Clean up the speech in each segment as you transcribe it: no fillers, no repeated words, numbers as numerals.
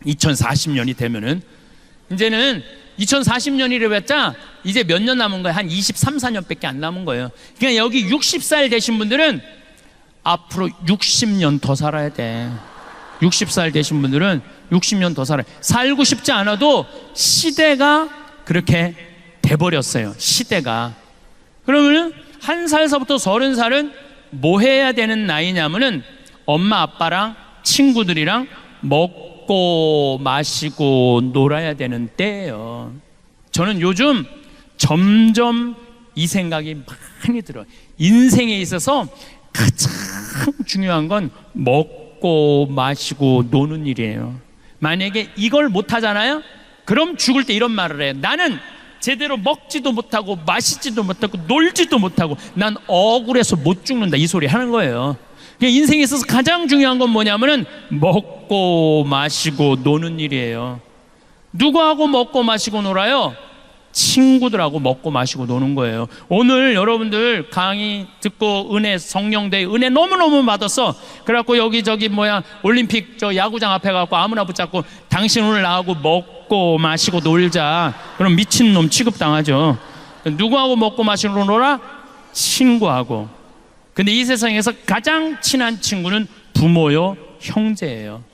2040년이 되면은, 이제는 2040년이래봤자 이제 몇 년 남은 거예요? 한 23, 4년밖에 안 남은 거예요. 그러니까 여기 60살 되신 분들은 앞으로 60년 더 살아야 돼. 60살 되신 분들은 60년 더 살아야 돼. 살고 싶지 않아도 시대가 그렇게 돼버렸어요. 시대가. 그러면은 1살서부터 30살은 뭐 해야 되는 나이냐면은 엄마 아빠랑 친구들이랑 먹고 마시고 놀아야 되는 때예요. 저는 요즘 점점 이 생각이 많이 들어요. 인생에 있어서 가장 중요한 건 먹고 마시고 노는 일이에요. 만약에 이걸 못하잖아요? 그럼 죽을 때 이런 말을 해요. 나는 제대로 먹지도 못하고 마시지도 못하고 놀지도 못하고 난 억울해서 못 죽는다, 이 소리 하는 거예요. 인생에 있어서 가장 중요한 건 뭐냐면은 먹고 마시고 노는 일이에요. 누구하고 먹고 마시고 놀아요? 친구들하고 먹고 마시고 노는 거예요. 오늘 여러분들 강의 듣고 은혜, 성령대회 은혜 너무너무 받았어. 그래갖고 여기저기 올림픽 저 야구장 앞에 가고 아무나 붙잡고 당신 오늘 나하고 먹고 마시고 놀자, 그럼 미친놈 취급당하죠. 누구하고 먹고 마시고 놀아? 친구하고. 근데 이 세상에서 가장 친한 친구는 부모요, 형제예요.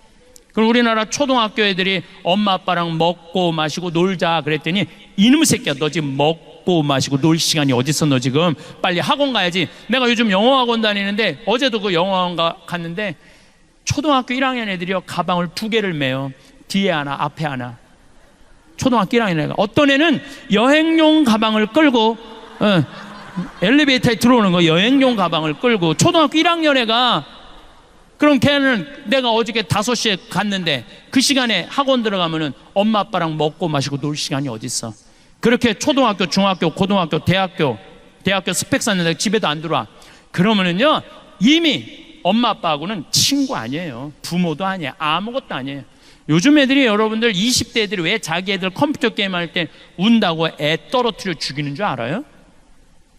그럼 우리나라 초등학교 애들이 엄마 아빠랑 먹고 마시고 놀자 그랬더니 이놈의 새끼야, 너 지금 먹고 마시고 놀 시간이 어딨어? 너 지금 빨리 학원 가야지. 내가 요즘 영어학원 다니는데 어제도 그 영어학원 갔는데 초등학교 1학년 애들이요, 가방을 2개를 메요. 뒤에 하나 앞에 하나. 초등학교 1학년 애가, 어떤 애는 여행용 가방을 끌고 엘리베이터에 들어오는 거, 여행용 가방을 끌고. 초등학교 1학년 애가. 그럼 걔는 내가 어저께 5시에 갔는데 그 시간에 학원 들어가면은 엄마 아빠랑 먹고 마시고 놀 시간이 어딨어? 그렇게 초등학교, 중학교, 고등학교, 대학교 스펙 쌓는데 집에도 안 들어와. 그러면은요, 이미 엄마 아빠하고는 친구 아니에요. 부모도 아니에요. 아무것도 아니에요. 요즘 애들이, 여러분들 20대 애들이 왜 자기 애들 컴퓨터 게임 할 때 운다고 애 떨어뜨려 죽이는 줄 알아요?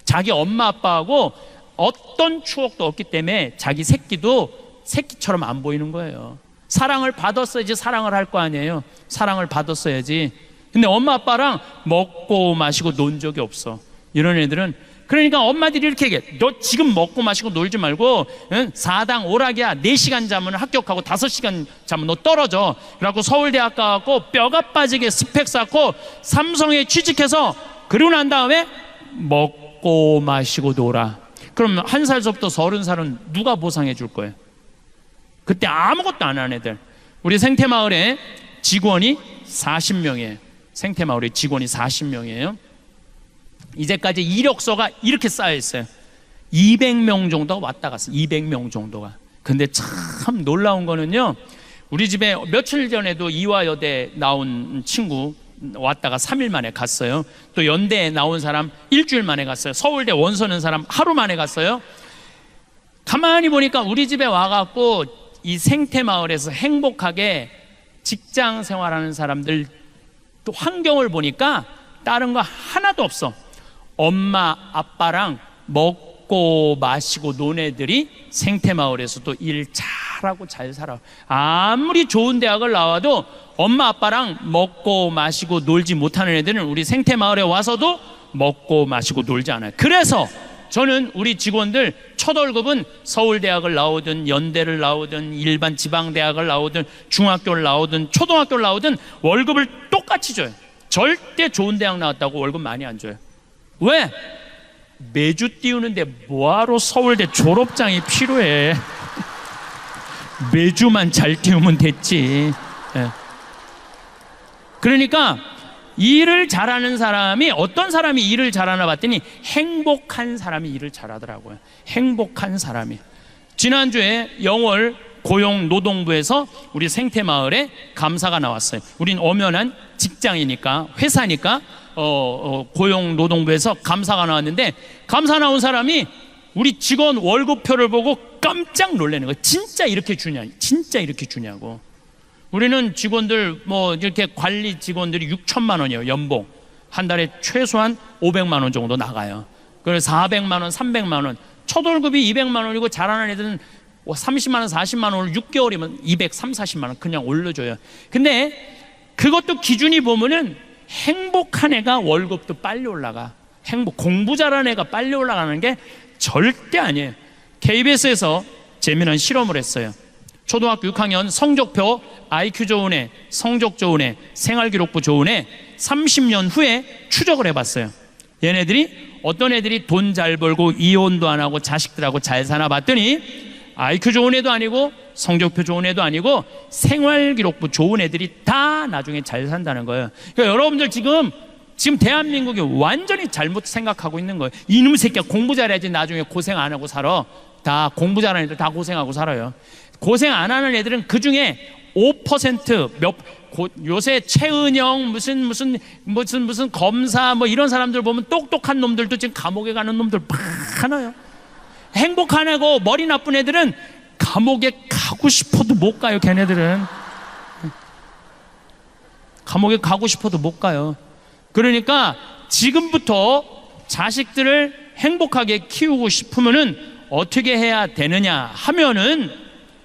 자기 엄마 아빠하고 어떤 추억도 없기 때문에 자기 새끼도 새끼처럼 안 보이는 거예요. 사랑을 받았어야지 사랑을 할 거 아니에요. 사랑을 받았어야지. 근데 엄마 아빠랑 먹고 마시고 논 적이 없어, 이런 애들은. 그러니까 엄마들이 이렇게 얘기해. 너 지금 먹고 마시고 놀지 말고 4당 오락이야. 4시간 자면 합격하고 5시간 자면 너 떨어져. 그래갖고 서울대학 가갖고 뼈가 빠지게 스펙 쌓고 삼성에 취직해서 그러고 난 다음에 먹고 마시고 놀아. 그럼 1살서부터 30살은 누가 보상해 줄 거예요? 그때 아무것도 안 한 애들. 우리 생태마을에 직원이 40명이에요. 생태마을에 직원이 40명이에요. 이제까지 이력서가 이렇게 쌓여 있어요. 200명 정도가 왔다 갔어요. 200명 정도가. 근데 참 놀라운 거는요, 우리 집에 며칠 전에도 이화여대 나온 친구 왔다가 3일 만에 갔어요. 또 연대에 나온 사람 일주일 만에 갔어요. 서울대 원서는 사람 하루 만에 갔어요. 가만히 보니까 우리 집에 와갖고 이 생태마을에서 행복하게 직장 생활하는 사람들 또 환경을 보니까 다른 거 하나도 없어. 엄마 아빠랑 먹고 마시고 논 애들이 생태마을에서도 일 잘하고 잘 살아. 아무리 좋은 대학을 나와도 엄마 아빠랑 먹고 마시고 놀지 못하는 애들은 우리 생태마을에 와서도 먹고 마시고 놀지 않아요. 그래서 저는 우리 직원들 첫 월급은 서울대학을 나오든 연대를 나오든 일반 지방대학을 나오든 중학교를 나오든 초등학교를 나오든 월급을 똑같이 줘요. 절대 좋은 대학 나왔다고 월급 많이 안 줘요. 왜? 매주 띄우는데 뭐하러 서울대 졸업장이 필요해. 매주만 잘 띄우면 됐지. 그러니까 일을 잘하는 사람이, 어떤 사람이 일을 잘하나 봤더니 행복한 사람이 일을 잘하더라고요. 행복한 사람이. 지난주에 영월 고용노동부에서 우리 생태마을에 감사가 나왔어요. 우린 엄연한 직장이니까, 회사니까 고용노동부에서 감사가 나왔는데, 감사 나온 사람이 우리 직원 월급표를 보고 깜짝 놀라는 거예요. 진짜 이렇게 주냐? 진짜 이렇게 주냐고. 우리는 직원들 이렇게 관리 직원들이 6천만 원이에요. 연봉 한 달에 최소한 500만 원 정도 나가요. 그래서 400만 원, 300만 원. 첫 월급이 200만 원이고 잘하는 애들은 30만 원, 40만 원을 6개월이면 230, 40만 원 그냥 올려줘요. 근데 그것도 기준이 보면은 행복한 애가 월급도 빨리 올라가. 공부 잘하는 애가 빨리 올라가는 게 절대 아니에요. KBS에서 재미난 실험을 했어요. 초등학교 6학년 성적표 IQ 좋은 애, 성적 좋은 애, 생활기록부 좋은 애 30년 후에 추적을 해봤어요. 얘네들이 어떤 애들이 돈 잘 벌고 이혼도 안 하고 자식들하고 잘 사나 봤더니 IQ 좋은 애도 아니고 성적표 좋은 애도 아니고 생활기록부 좋은 애들이 다 나중에 잘 산다는 거예요. 그러니까 여러분들 지금 대한민국이 완전히 잘못 생각하고 있는 거예요. 이놈 새끼야 공부 잘해야지 나중에 고생 안 하고 살아. 다 공부 잘하는 애들 다 고생하고 살아요. 고생 안 하는 애들은 그중에 5% 요새 최은영 무슨 검사 뭐 이런 사람들 보면 똑똑한 놈들도 지금 감옥에 가는 놈들 많아요. 행복 안 하고 머리 나쁜 애들은 감옥에 가고 싶어도 못 가요. 걔네들은 감옥에 가고 싶어도 못 가요. 그러니까 지금부터 자식들을 행복하게 키우고 싶으면은 어떻게 해야 되느냐 하면은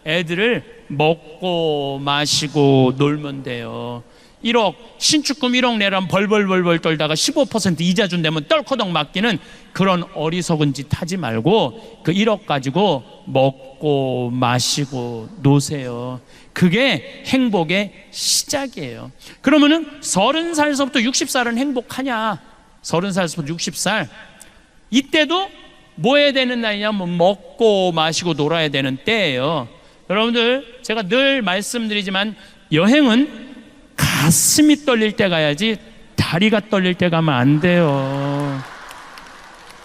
애들을 먹고 마시고 놀면 돼요. 1억 신축금 1억 내라면 벌벌 떨다가 15% 이자 준다면 떨커덕 맡기는 그런 어리석은 짓 하지 말고 그 1억 가지고 먹고 마시고 노세요. 그게 행복의 시작이에요. 그러면은 30살서부터 60살은 행복하냐? 30살서부터 60살 이때도 뭐 해야 되는 나이냐면 먹고 마시고 놀아야 되는 때예요. 여러분들 제가 늘 말씀드리지만 여행은 가슴이 떨릴 때 가야지 다리가 떨릴 때 가면 안 돼요.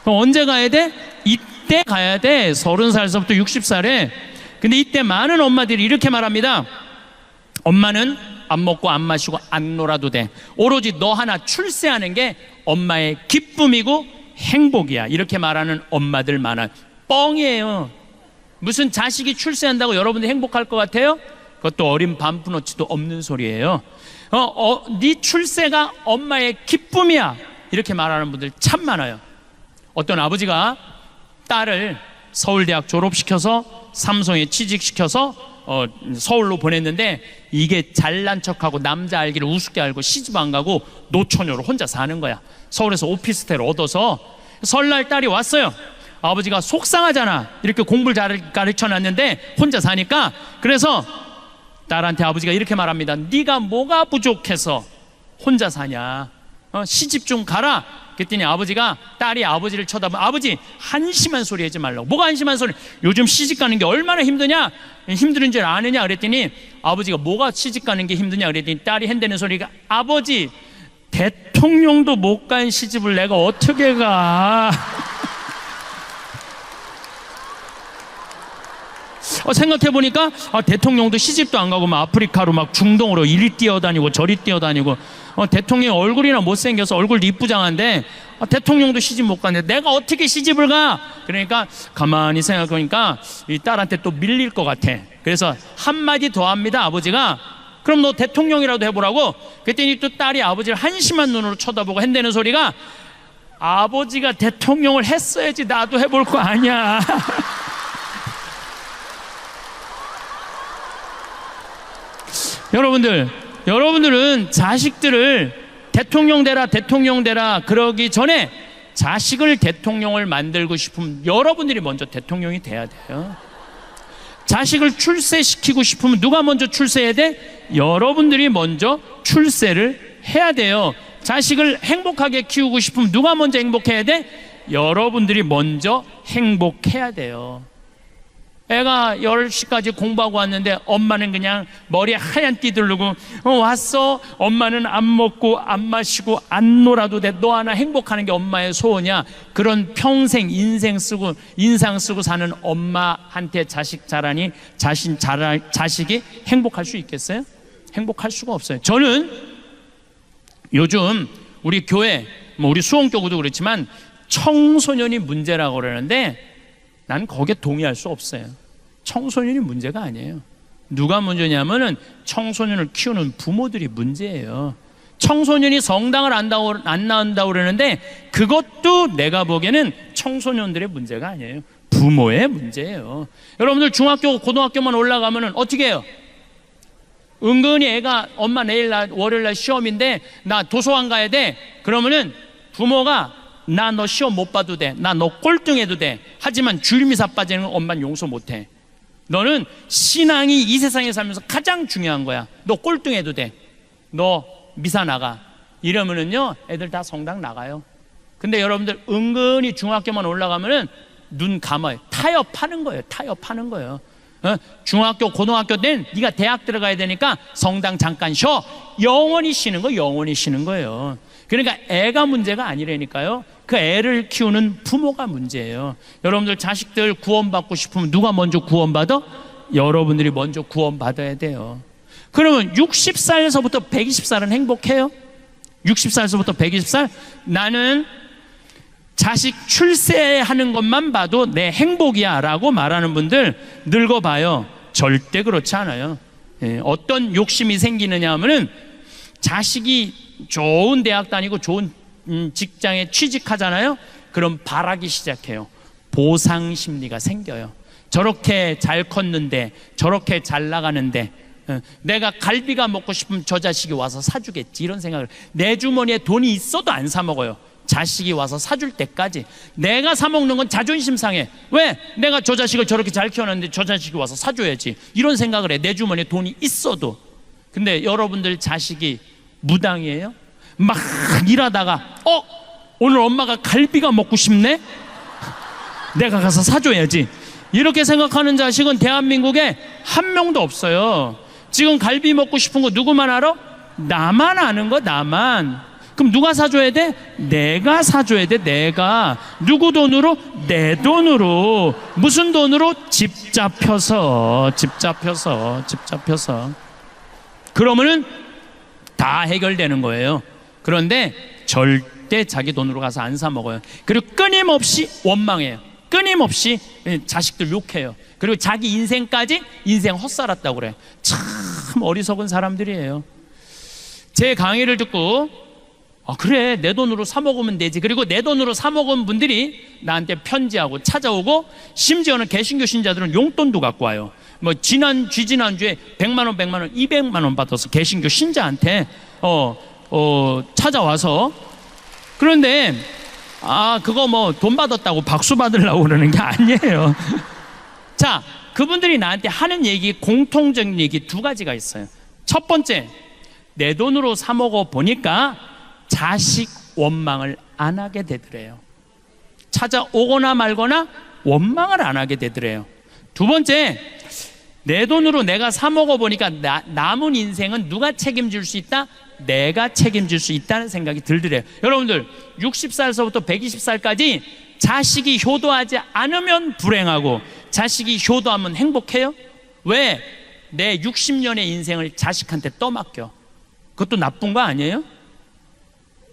그럼 언제 가야 돼? 이때 가야 돼. 30살서부터 60살에. 근데 이때 많은 엄마들이 이렇게 말합니다. 엄마는 안 먹고 안 마시고 안 놀아도 돼. 오로지 너 하나 출세하는 게 엄마의 기쁨이고 행복이야. 이렇게 말하는 엄마들 많아요. 뻥이에요. 무슨 자식이 출세한다고 여러분들 행복할 것 같아요? 그것도 어린 반푼어치도 없는 소리예요. 네 출세가 엄마의 기쁨이야. 이렇게 말하는 분들 참 많아요. 어떤 아버지가 딸을 서울대학 졸업시켜서 삼성에 취직시켜서 서울로 보냈는데 이게 잘난 척하고 남자 알기를 우습게 알고 시집 안 가고 노처녀로 혼자 사는 거야. 서울에서 오피스텔을 얻어서 설날 딸이 왔어요. 아버지가 속상하잖아. 이렇게 공부를 잘 가르쳐놨는데 혼자 사니까. 그래서 딸한테 아버지가 이렇게 말합니다. 네가 뭐가 부족해서 혼자 사냐? 시집 좀 가라. 그랬더니 아버지가 딸이 아버지를 쳐다보면 아버지 한심한 소리 하지 말라고. 뭐가 한심한 소리? 요즘 시집 가는 게 얼마나 힘드냐? 힘든 줄 아느냐? 그랬더니 아버지가 뭐가 시집 가는 게 힘드냐? 그랬더니 딸이 한다는 소리가 아버지 대통령도 못 간 시집을 내가 어떻게 가? 생각해보니까 대통령도 시집도 안 가고 막 아프리카로 막 중동으로 이리 뛰어다니고 저리 뛰어다니고 대통령 얼굴이나 못생겨서 얼굴도 이쁘장한데 대통령도 시집 못 가는데 내가 어떻게 시집을 가? 그러니까 가만히 생각해보니까 이 딸한테 또 밀릴 것 같아. 그래서 한마디 더 합니다. 아버지가 그럼 너 대통령이라도 해보라고. 그랬더니 또 딸이 아버지를 한심한 눈으로 쳐다보고 한다는 소리가 아버지가 대통령을 했어야지 나도 해볼 거 아니야. 여러분들은 자식들을 대통령 되라 그러기 전에 자식을 대통령을 만들고 싶으면 여러분들이 먼저 대통령이 돼야 돼요. 자식을 출세시키고 싶으면 누가 먼저 출세해야 돼? 여러분들이 먼저 출세를 해야 돼요. 자식을 행복하게 키우고 싶으면 누가 먼저 행복해야 돼? 여러분들이 먼저 행복해야 돼요. 애가 10시까지 공부하고 왔는데 엄마는 그냥 머리에 하얀 띠 두르고 왔어? 엄마는 안 먹고 안 마시고 안 놀아도 돼. 너 하나 행복하는 게 엄마의 소원이야. 그런 평생 인상 쓰고 사는 엄마한테 자식 자라니 자식이 행복할 수 있겠어요? 행복할 수가 없어요. 저는 요즘 우리 교회 우리 수원교구도 그렇지만 청소년이 문제라고 그러는데 난 거기에 동의할 수 없어요. 청소년이 문제가 아니에요. 누가 문제냐면은 청소년을 키우는 부모들이 문제예요. 청소년이 성당을 안 나온다고 그러는데 그것도 내가 보기에는 청소년들의 문제가 아니에요. 부모의 문제예요. 여러분들 중학교, 고등학교만 올라가면은 어떻게 해요? 은근히 애가 엄마 월요일 날 시험인데 나 도서관 가야 돼. 그러면은 부모가 나 너 시험 못 봐도 돼. 나 너 꼴등해도 돼. 하지만 주일미사 빠지는 건 엄마는 용서 못 해. 너는 신앙이 이 세상에 살면서 가장 중요한 거야. 너 꼴등해도 돼. 너 미사 나가. 이러면은요 애들 다 성당 나가요. 근데 여러분들 은근히 중학교만 올라가면은 눈 감아요. 타협하는 거예요. 타협하는 거예요. 중학교, 고등학교 때는 네가 대학 들어가야 되니까 성당 잠깐 쉬어. 영원히 쉬는 거, 영원히 쉬는 거예요. 그러니까 애가 문제가 아니라니까요. 그 애를 키우는 부모가 문제예요. 여러분들 자식들 구원받고 싶으면 누가 먼저 구원받아? 여러분들이 먼저 구원받아야 돼요. 그러면 60살에서부터 120살은 행복해요? 60살에서부터 120살? 나는 자식 출세하는 것만 봐도 내 행복이야 라고 말하는 분들 늙어봐요. 절대 그렇지 않아요. 어떤 욕심이 생기느냐 하면은 자식이 좋은 대학 다니고 좋은 직장에 취직하잖아요. 그럼 바라기 시작해요. 보상 심리가 생겨요. 저렇게 잘 컸는데, 저렇게 잘 나가는데 내가 갈비가 먹고 싶으면 저 자식이 와서 사주겠지, 이런 생각을. 내 주머니에 돈이 있어도 안 사 먹어요. 자식이 와서 사줄 때까지. 내가 사 먹는 건 자존심 상해. 왜? 내가 저 자식을 저렇게 잘 키워놨는데 저 자식이 와서 사줘야지, 이런 생각을 해. 내 주머니에 돈이 있어도. 근데 여러분들 자식이 무당이에요? 막 일하다가 오늘 엄마가 갈비가 먹고 싶네? 내가 가서 사줘야지, 이렇게 생각하는 자식은 대한민국에 한 명도 없어요. 지금 갈비 먹고 싶은 거 누구만 알아? 나만 아는 거, 나만. 그럼 누가 사줘야 돼? 내가 사줘야 돼. 내가. 누구 돈으로? 내 돈으로. 무슨 돈으로? 집 잡혀서. 그러면은 다 해결되는 거예요. 그런데 절대 자기 돈으로 가서 안 사 먹어요. 그리고 끊임없이 원망해요. 끊임없이 자식들 욕해요. 그리고 자기 인생까지 인생 헛살았다고 그래. 참 어리석은 사람들이에요. 제 강의를 듣고 그래, 내 돈으로 사 먹으면 되지. 그리고 내 돈으로 사 먹은 분들이 나한테 편지하고 찾아오고, 심지어는 개신교 신자들은 용돈도 갖고 와요. 뭐 지난주에 100만 원, 200만 원 받아서 개신교 신자한테 찾아와서. 그런데 그거 뭐 돈 받았다고 박수 받으려고 그러는 게 아니에요. 자, 그분들이 나한테 하는 얘기, 공통적인 얘기 두 가지가 있어요. 첫 번째, 내 돈으로 사 먹어 보니까 자식 원망을 안 하게 되더래요. 찾아오거나 말거나 원망을 안 하게 되더래요. 두 번째, 내 돈으로 내가 사 먹어 보니까 남은 인생은 누가 책임질 수 있다? 내가 책임질 수 있다는 생각이 들더래요. 여러분들 60살서부터 120살까지 자식이 효도하지 않으면 불행하고, 자식이 효도하면 행복해요? 왜? 내 60년의 인생을 자식한테 떠맡겨. 그것도 나쁜 거 아니에요?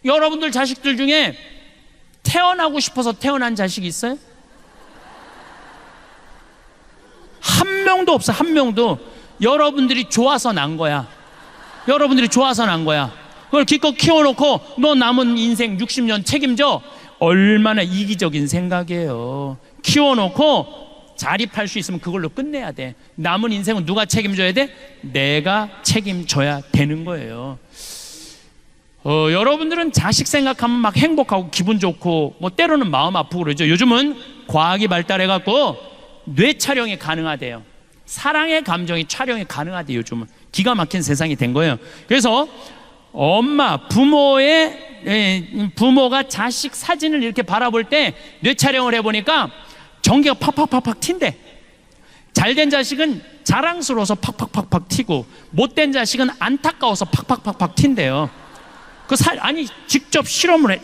여러분들 자식들 중에 태어나고 싶어서 태어난 자식이 있어요? 한 명도 없어. 한 명도. 여러분들이 좋아서 난 거야. 여러분들이 좋아서 난 거야. 그걸 기껏 키워놓고 너 남은 인생 60년 책임져. 얼마나 이기적인 생각이에요. 키워놓고 자립할 수 있으면 그걸로 끝내야 돼. 남은 인생은 누가 책임져야 돼? 내가 책임져야 되는 거예요. 여러분들은 자식 생각하면 막 행복하고 기분 좋고 뭐 때로는 마음 아프고 그러죠. 요즘은 과학이 발달해갖고 뇌 촬영이 가능하대요. 사랑의 감정이 촬영이 가능하대요. 요즘은 기가 막힌 세상이 된 거예요. 그래서 부모가 자식 사진을 이렇게 바라볼 때 뇌 촬영을 해보니까 전기가 팍팍팍팍 튄대. 잘된 자식은 자랑스러워서 팍팍팍팍 튀고, 못된 자식은 안타까워서 팍팍팍팍 튄대요. 직접 실험을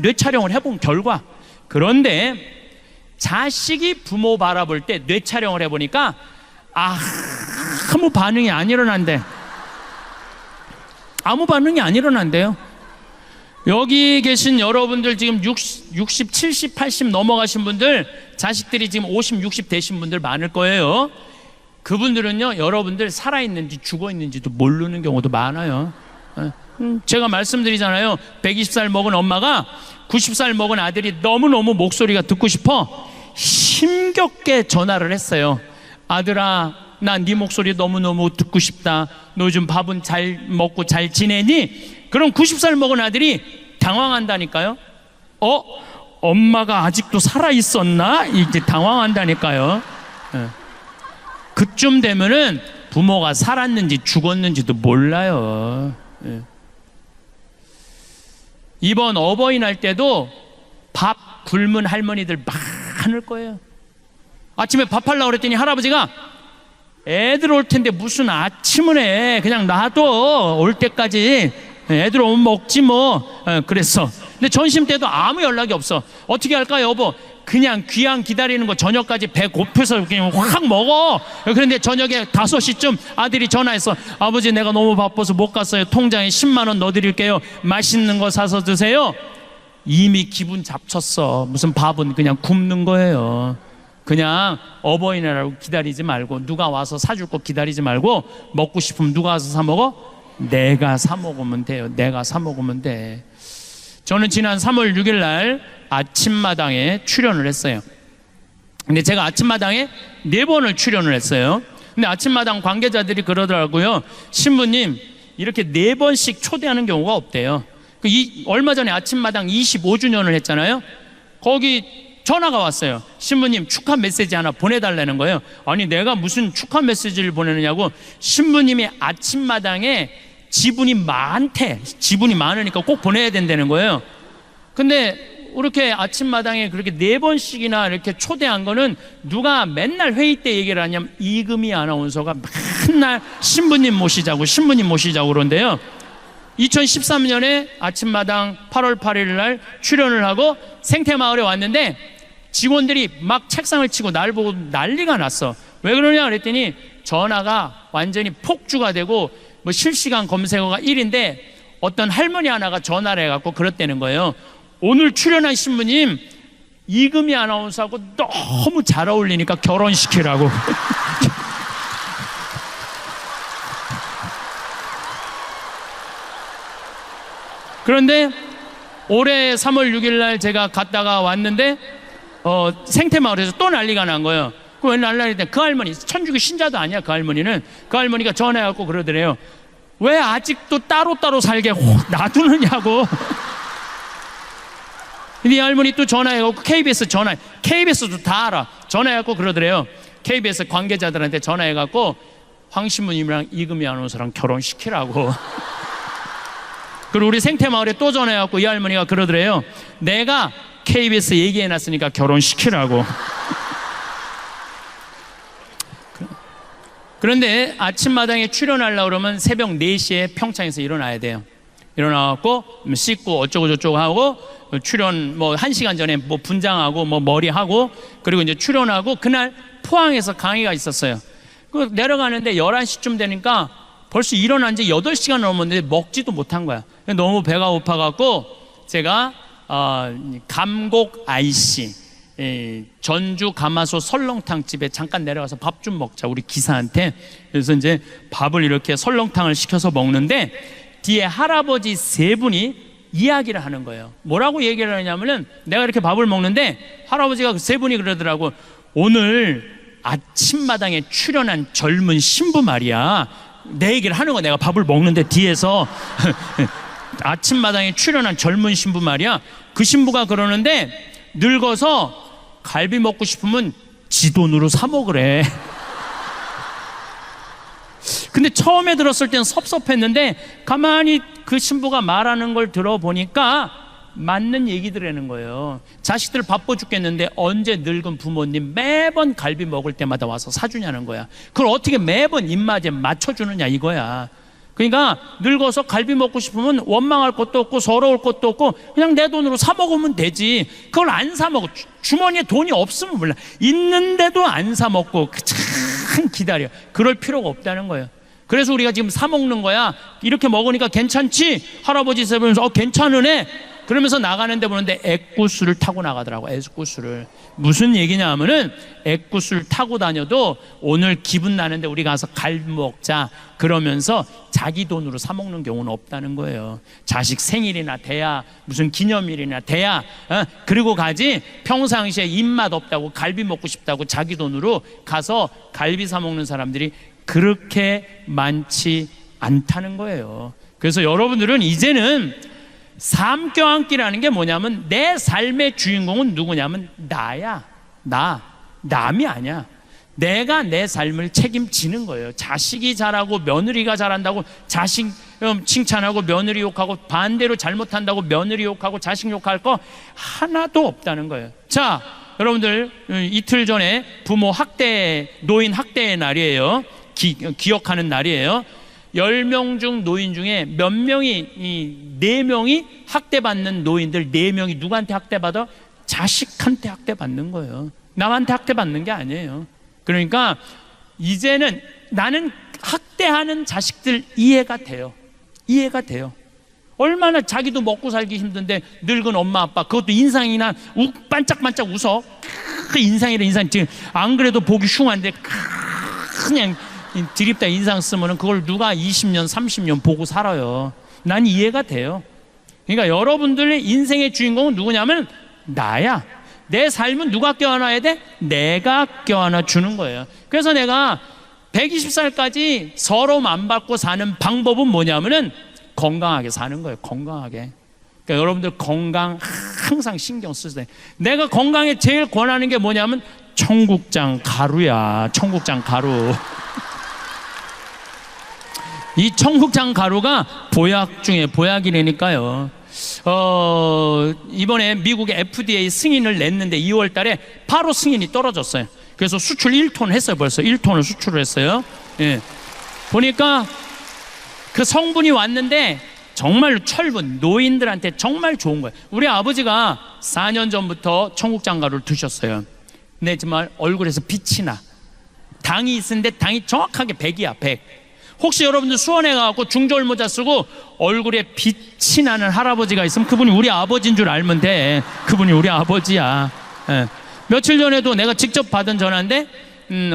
뇌 촬영을 해본 결과. 그런데 자식이 부모 바라볼 때 뇌 촬영을 해보니까 아무 반응이 안 일어난대. 아무 반응이 안 일어난대요. 여기 계신 여러분들 지금 60, 70, 80 넘어가신 분들, 자식들이 지금 50, 60 되신 분들 많을 거예요. 그분들은요, 여러분들 살아있는지 죽어있는지도 모르는 경우도 많아요. 제가 말씀드리잖아요. 120살 먹은 엄마가 90살 먹은 아들이 너무너무 목소리가 듣고 싶어. 힘겹게 전화를 했어요. 아들아, 나 네 목소리 너무너무 듣고 싶다. 너 요즘 밥은 잘 먹고 잘 지내니? 그럼 90살 먹은 아들이 당황한다니까요. 엄마가 아직도 살아있었나? 이제 당황한다니까요. 그쯤 되면은 부모가 살았는지 죽었는지도 몰라요. 이번 어버이날 때도 밥 굶은 할머니들 많을 거예요. 아침에 밥 하려고 그랬더니 할아버지가 애들 올 텐데 무슨 아침을 해. 그냥 놔둬. 올 때까지 애들 오면 먹지 뭐. 그랬어. 근데 점심 때도 아무 연락이 없어. 어떻게 할까 여보? 그냥 귀양 기다리는 거 저녁까지 배 고파서 그냥 확 먹어. 그런데 저녁에 5시쯤 아들이 전화했어. 아버지, 내가 너무 바빠서 못 갔어요. 통장에 10만 원 넣어드릴게요. 맛있는 거 사서 드세요. 이미 기분 잡쳤어. 무슨 밥은 그냥 굶는 거예요. 그냥 어버이날하고 기다리지 말고, 누가 와서 사줄 거 기다리지 말고, 먹고 싶으면 누가 와서 사 먹어? 내가 사 먹으면 돼요. 내가 사 먹으면 돼. 저는 지난 3월 6일 날 아침마당에 출연을 했어요. 근데 제가 아침마당에 4번을 출연을 했어요. 근데 아침마당 관계자들이 그러더라고요. 신부님, 이렇게 4번씩 초대하는 경우가 없대요. 얼마 전에 아침마당 25주년을 했잖아요. 거기 전화가 왔어요. 신부님, 축하 메시지 하나 보내달라는 거예요. 아니, 내가 무슨 축하 메시지를 보내느냐고. 신부님이 아침마당에 지분이 많대. 지분이 많으니까 꼭 보내야 된다는 거예요. 근데 이렇게 아침마당에 그렇게 4번씩이나 이렇게 초대한 거는 누가 맨날 회의 때 얘기를 하냐면 이금희 아나운서가 맨날 신부님 모시자고 그러는데요. 2013년에 아침마당 8월 8일 날 출연을 하고 생태마을에 왔는데 직원들이 막 책상을 치고 날 보고 난리가 났어. 왜 그러냐 그랬더니 전화가 완전히 폭주가 되고 뭐 실시간 검색어가 1인데 어떤 할머니 하나가 전화를 해갖고 그랬다는 거예요. 오늘 출연한 신부님 이금희 아나운서하고 너무 잘 어울리니까 결혼시키라고. 그런데 올해 3월 6일 날 제가 갔다가 왔는데 생태마을에서 또 난리가 난 거예요. 왜 난리가 났더니 그 할머니, 천주교 신자도 아니야. 그 할머니는, 그 할머니가 전화해갖고 그러더래요. 왜 아직도 따로따로 살게 놔두느냐고. 근데 이 할머니 또 전화해갖고 KBS도 다 알아. 전화해갖고 그러더래요. KBS 관계자들한테 전화해갖고 황 신부님이랑 이금희 아나운서랑 결혼시키라고. 그리고 우리 생태마을에 또 전화해갖고 이 할머니가 그러더래요. 내가 KBS 얘기해놨으니까 결혼시키라고. 그런데 아침마당에 출연하려고 그러면 새벽 4시에 평창에서 일어나야 돼요. 일어나갖고 씻고 어쩌고저쩌고 하고 출연 뭐 1시간 전에 뭐 분장하고 뭐 머리하고 그리고 이제 출연하고 그날 포항에서 강의가 있었어요. 그 내려가는데 11시쯤 되니까 벌써 일어난 지 8시간 넘었는데 먹지도 못한 거야. 너무 배가 고파갖고 제가 감곡 IC 전주 가마솥 설렁탕 집에 잠깐 내려가서 밥 좀 먹자 우리 기사한테. 그래서 이제 밥을 이렇게 설렁탕을 시켜서 먹는데 뒤에 할아버지 3분이 이야기를 하는 거예요. 뭐라고 얘기를 하냐면은 내가 이렇게 밥을 먹는데 할아버지가 3분이 그러더라고. 오늘 아침마당에 출연한 젊은 신부 말이야. 내 얘기를 하는 거야. 내가 밥을 먹는데 뒤에서 아침마당에 출연한 젊은 신부 말이야. 그 신부가 그러는데 늙어서 갈비 먹고 싶으면 지 돈으로 사 먹으래. 근데 처음에 들었을 땐 섭섭했는데 가만히 그 신부가 말하는 걸 들어보니까 맞는 얘기들이라는 거예요. 자식들 바빠 죽겠는데 언제 늙은 부모님 매번 갈비 먹을 때마다 와서 사주냐는 거야. 그걸 어떻게 매번 입맛에 맞춰주느냐 이거야. 그러니까 늙어서 갈비 먹고 싶으면 원망할 것도 없고 서러울 것도 없고 그냥 내 돈으로 사 먹으면 되지. 그걸 안 사 먹어. 주머니에 돈이 없으면 몰라. 있는데도 안 사 먹고 참 기다려. 그럴 필요가 없다는 거예요. 그래서 우리가 지금 사 먹는 거야. 이렇게 먹으니까 괜찮지? 할아버지 세면서 괜찮으네. 그러면서 나가는데 보는데 액구수를 타고 나가더라고. 액구수를. 무슨 얘기냐 하면은 액구수를 타고 다녀도 오늘 기분 나는데 우리 가서 갈비 먹자 그러면서 자기 돈으로 사 먹는 경우는 없다는 거예요. 자식 생일이나 돼야, 무슨 기념일이나 돼야 그리고 가지, 평상시에 입맛 없다고 갈비 먹고 싶다고 자기 돈으로 가서 갈비 사 먹는 사람들이 그렇게 많지 않다는 거예요. 그래서 여러분들은 이제는 삶 껴안기라는 게 뭐냐면 내 삶의 주인공은 누구냐면 나야. 남이 아니야. 내가 내 삶을 책임지는 거예요. 자식이 잘하고 며느리가 잘한다고 자식 칭찬하고 며느리 욕하고, 반대로 잘못한다고 며느리 욕하고 자식 욕할 거 하나도 없다는 거예요. 자, 여러분들 이틀 전에 부모 학대, 노인 학대의 날이에요. 기억하는 날이에요. 10명 중 노인 중에 몇 명이, 4명이 학대받는 노인들 4명이 누구한테 학대받아? 자식한테 학대받는 거예요. 남한테 학대받는 게 아니에요. 그러니까 이제는 나는 학대하는 자식들 이해가 돼요. 얼마나 자기도 먹고 살기 힘든데 늙은 엄마 아빠, 그것도 인상이나 반짝반짝 웃어. 인상이라 인상, 지금 안 그래도 보기 흉한데 그냥 드립다 인상 쓰면은 그걸 누가 20년 30년 보고 살아요. 난 이해가 돼요. 그러니까 여러분들의 인생의 주인공은 누구냐면 나야. 내 삶은 누가 껴안아야 돼? 내가 껴안아 주는 거예요. 그래서 내가 120살까지 서러움 안 받고 사는 방법은 뭐냐면은 건강하게 사는 거예요. 건강하게. 그러니까 여러분들 건강 항상 신경 쓰세요. 내가 건강에 제일 권하는 게 뭐냐면 청국장 가루야. 청국장 가루. 이 청국장 가루가 보약 중에 보약이라니까요. 이번에 미국의 FDA 승인을 냈는데 2월 달에 바로 승인이 떨어졌어요. 그래서 수출 1톤 했어요. 벌써 1톤을 수출을 했어요. 예. 보니까 그 성분이 왔는데 정말 철분, 노인들한테 정말 좋은 거예요. 우리 아버지가 4년 전부터 청국장 가루를 드셨어요. 근데 정말 얼굴에서 빛이 나. 당이 있는데 당이 정확하게 100이야 100. 혹시 여러분들 수원에 가서 중절 모자 쓰고 얼굴에 빛이 나는 할아버지가 있으면 그분이 우리 아버지인 줄 알면 돼. 그분이 우리 아버지야. 예. 며칠 전에도 내가 직접 받은 전화인데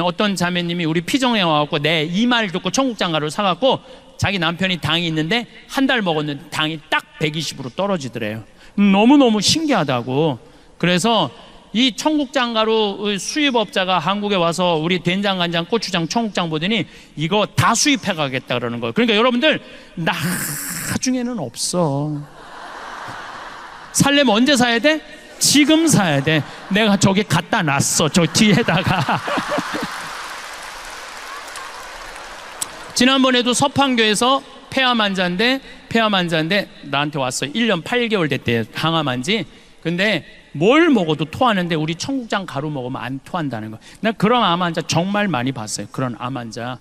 어떤 자매님이 우리 피정에 와갖고 내 이 말 듣고 청국장 가루를 사갖고 자기 남편이 당이 있는데 한 달 먹었는데 당이 딱 120으로 떨어지더래요. 너무너무 신기하다고. 그래서 이 청국장 가루 수입업자가 한국에 와서 우리 된장, 간장, 고추장, 청국장 보더니 이거 다 수입해 가겠다 그러는 거예요. 그러니까 여러분들 나중에는 없어. 살려면 언제 사야 돼? 지금 사야 돼. 내가 저기 갖다 놨어. 저 뒤에다가. 지난번에도 서판교에서 폐암 환자인데 나한테 왔어요. 1년 8개월 됐대요. 항암 한지. 근데 뭘 먹어도 토하는데 우리 청국장 가루 먹으면 안 토한다는 거. 나 그런 암 환자 정말 많이 봤어요. 그런 암 환자.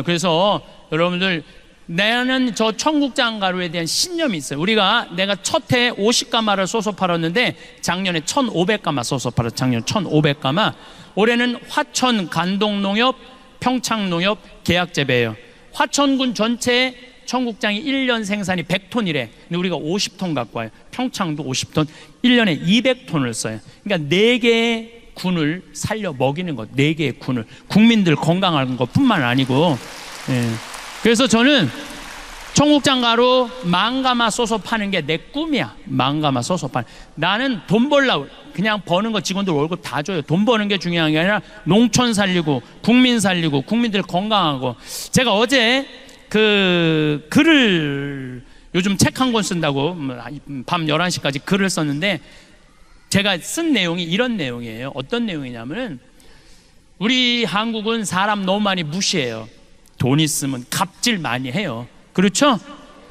그래서 여러분들, 나는 저 청국장 가루에 대한 신념이 있어요. 내가 첫 해 50가마를 쏘서 팔았는데 작년에 1,500가마 쏘서 팔았어요. 작년 1,500가마. 올해는 화천 간동농협, 평창농협 계약재배예요. 화천군 전체에 청국장이 1년 생산이 100톤이래. 근데 우리가 50톤 갖고 와요. 평창도 50톤, 1년에 200톤을 써요. 그러니까 4개의 군을 살려 먹이는 것, 4개의 군을, 국민들 건강한 것 뿐만 아니고. 예. 그래서 저는 청국장 가루 10,000가마 쏘서 파는 게 내 꿈이야. 10,000가마 쏘서 파는. 나는 돈 벌려고 그냥 버는 거 직원들 월급 다 줘요. 돈 버는 게 중요한 게 아니라 농촌 살리고 국민 살리고 국민들 건강하고. 제가 어제 그 글을, 요즘 책 한 권 쓴다고 밤 11시까지 글을 썼는데 제가 쓴 내용이 이런 내용이에요. 어떤 내용이냐면 우리 한국은 사람 너무 많이 무시해요. 돈 있으면 갑질 많이 해요. 그렇죠?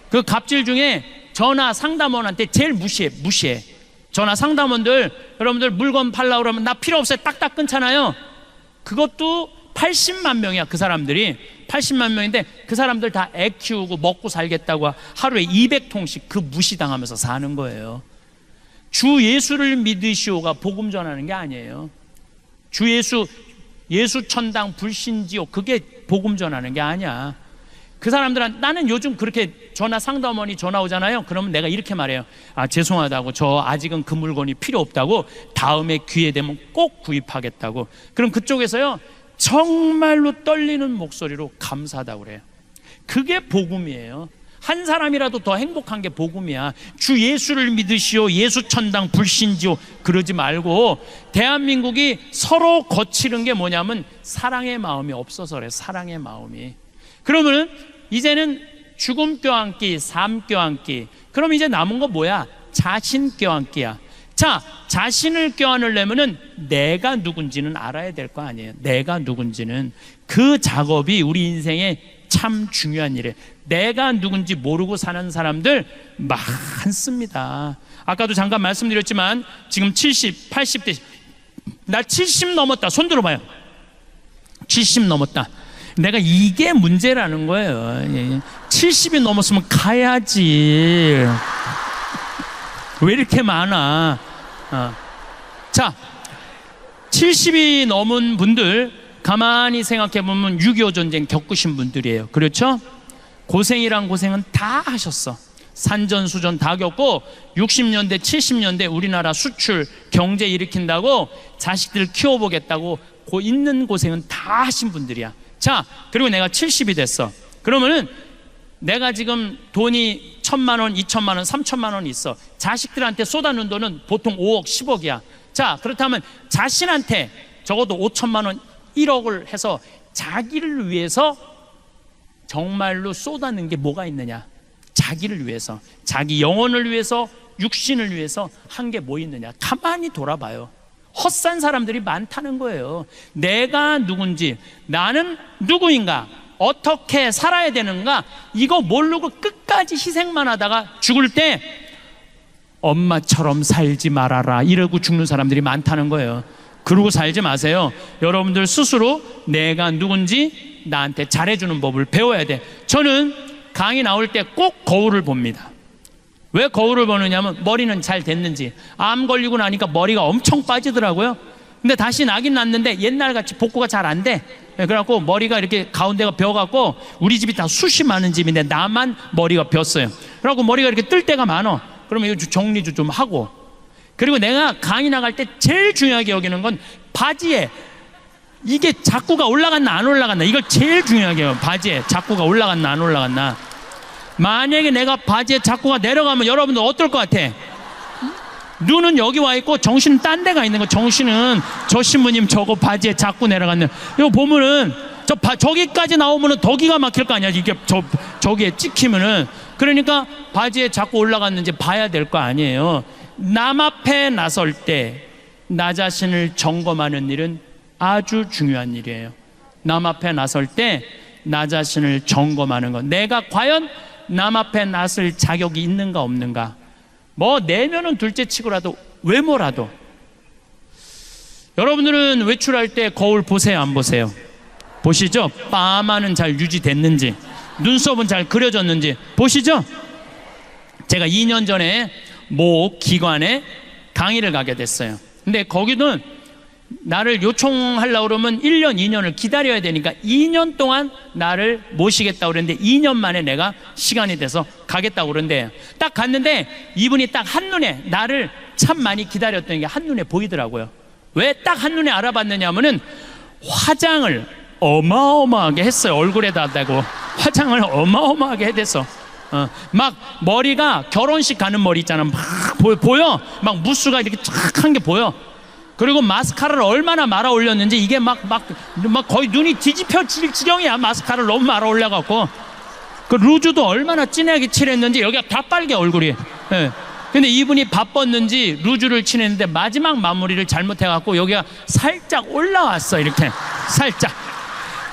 그 갑질 중에 전화 상담원한테 제일 무시해. 전화 상담원들, 여러분들 물건 팔려고 그러면 나 필요 없어요. 딱딱 끊잖아요. 그것도 80만 명이야. 그 사람들이 80만 명인데 그 사람들 다 애 키우고 먹고 살겠다고 하루에 200통씩 그 무시당하면서 사는 거예요. 주 예수를 믿으시오가 복음 전하는 게 아니에요. 주 예수 천당 불신지옥, 그게 복음 전하는 게 아니야. 그 사람들은 나는 요즘 그렇게 전화 상담원이 전화 오잖아요. 그러면 내가 이렇게 말해요. 아, 죄송하다고, 저 아직은 그 물건이 필요 없다고, 다음에 기회 되면 꼭 구입하겠다고. 그럼 그쪽에서요 정말로 떨리는 목소리로 감사하다고 그래요. 그게 복음이에요. 한 사람이라도 더 행복한 게 복음이야. 주 예수를 믿으시오, 예수 천당 불신지오 그러지 말고, 대한민국이 서로 거치는 게 뭐냐면 사랑의 마음이 없어서 그래. 사랑의 마음이. 그러면 이제는 죽음 껴안기, 삶 껴안기. 그럼 이제 남은 거 뭐야? 자신 껴안기야. 자, 자신을 껴안으려면은 내가 누군지는 알아야 될 거 아니에요. 내가 누군지는. 그 작업이 우리 인생에 참 중요한 일이에요. 내가 누군지 모르고 사는 사람들 많습니다. 아까도 잠깐 말씀드렸지만 지금 70, 80대, 나 70 넘었다. 손 들어봐요. 70 넘었다. 내가 이게 문제라는 거예요. 70이 넘었으면 가야지. 왜 이렇게 많아? 자, 70이 넘은 분들 가만히 생각해 보면 6.25 전쟁 겪으신 분들이에요. 그렇죠? 고생이란 고생은 다 하셨어. 산전수전 다 겪고 60년대 70년대 우리나라 수출 경제 일으킨다고 자식들 키워보겠다고 있는 고생은 다 하신 분들이야. 자, 그리고 내가 70이 됐어. 그러면은 내가 지금 돈이 1,000만 원, 2,000만 원, 3,000만 원 있어. 자식들한테 쏟아놓은 돈은 보통 5억, 10억이야. 자, 그렇다면 자신한테 적어도 5,000만 원, 1억을 해서 자기를 위해서 정말로 쏟아낸 게 뭐가 있느냐? 자기를 위해서, 자기 영혼을 위해서, 육신을 위해서 한 게 뭐 있느냐? 가만히 돌아봐요. 헛산 사람들이 많다는 거예요. 내가 누군지, 나는 누구인가, 어떻게 살아야 되는가, 이거 모르고 끝까지 희생만 하다가 죽을 때 엄마처럼 살지 말아라 이러고 죽는 사람들이 많다는 거예요. 그러고 살지 마세요. 여러분들 스스로 내가 누군지 나한테 잘해주는 법을 배워야 돼. 저는 강의 나올 때 꼭 거울을 봅니다. 왜 거울을 보느냐면 머리는 잘 됐는지. 암 걸리고 나니까 머리가 엄청 빠지더라고요. 근데 다시 나긴 났는데 옛날같이 복구가 잘 안 돼. 그래갖고 머리가 이렇게 가운데가 벼갖고, 우리 집이 다 숱이 많은 집인데 나만 머리가 벼었어요. 그래갖고 머리가 이렇게 뜰 때가 많어. 그러면 이거 정리도 좀 하고. 그리고 내가 강의 나갈 때 제일 중요하게 여기는 건 바지에 이게 자꾸가 올라갔나 안 올라갔나, 이걸 제일 중요하게 해요. 바지에 자꾸가 올라갔나 안 올라갔나. 만약에 내가 바지에 자꾸가 내려가면 여러분들 어떨 것 같아? 눈은 여기 와 있고 정신은 딴 데가 있는 거. 정신은 저 신부님 저거 바지에 자꾸 내려갔네. 이거 보면은 저기까지 나오면은 더 기가 막힐 거 아니야. 이게 저기에 찍히면은. 그러니까 바지에 자꾸 올라갔는지 봐야 될 거 아니에요. 남 앞에 나설 때 나 자신을 점검하는 일은 아주 중요한 일이에요. 남 앞에 나설 때 나 자신을 점검하는 것. 내가 과연 남 앞에 나설 자격이 있는가 없는가. 뭐 내면은 둘째 치고라도 외모라도. 여러분들은 외출할 때 거울 보세요, 안 보세요? 보시죠? 파마는 잘 유지됐는지, 눈썹은 잘 그려졌는지 보시죠? 제가 2년 전에 모 기관에 강의를 가게 됐어요. 근데 거기는 나를 요청하려고 그러면 1년, 2년을 기다려야 되니까 2년 동안 나를 모시겠다고 그랬는데 2년 만에 내가 시간이 돼서 가겠다고 그러는데, 딱 갔는데 이분이 딱 한눈에 나를 참 많이 기다렸던 게 한눈에 보이더라고요. 왜 딱 한눈에 알아봤느냐 하면은 화장을 어마어마하게 했어요. 얼굴에다 대고 화장을 어마어마하게 해댔어. 막 머리가 결혼식 가는 머리 있잖아. 막 보여. 막 무스가 이렇게 쫙 한 게 보여. 그리고 마스카라를 얼마나 말아 올렸는지 이게 막 거의 눈이 뒤집혀질 지경이야. 마스카라를 너무 말아 올려갖고. 그 루즈도 얼마나 진하게 칠했는지 여기가 다 빨개, 얼굴이. 예. 근데 이분이 바빴는지 루즈를 칠했는데 마지막 마무리를 잘못해갖고 여기가 살짝 올라왔어. 이렇게 살짝.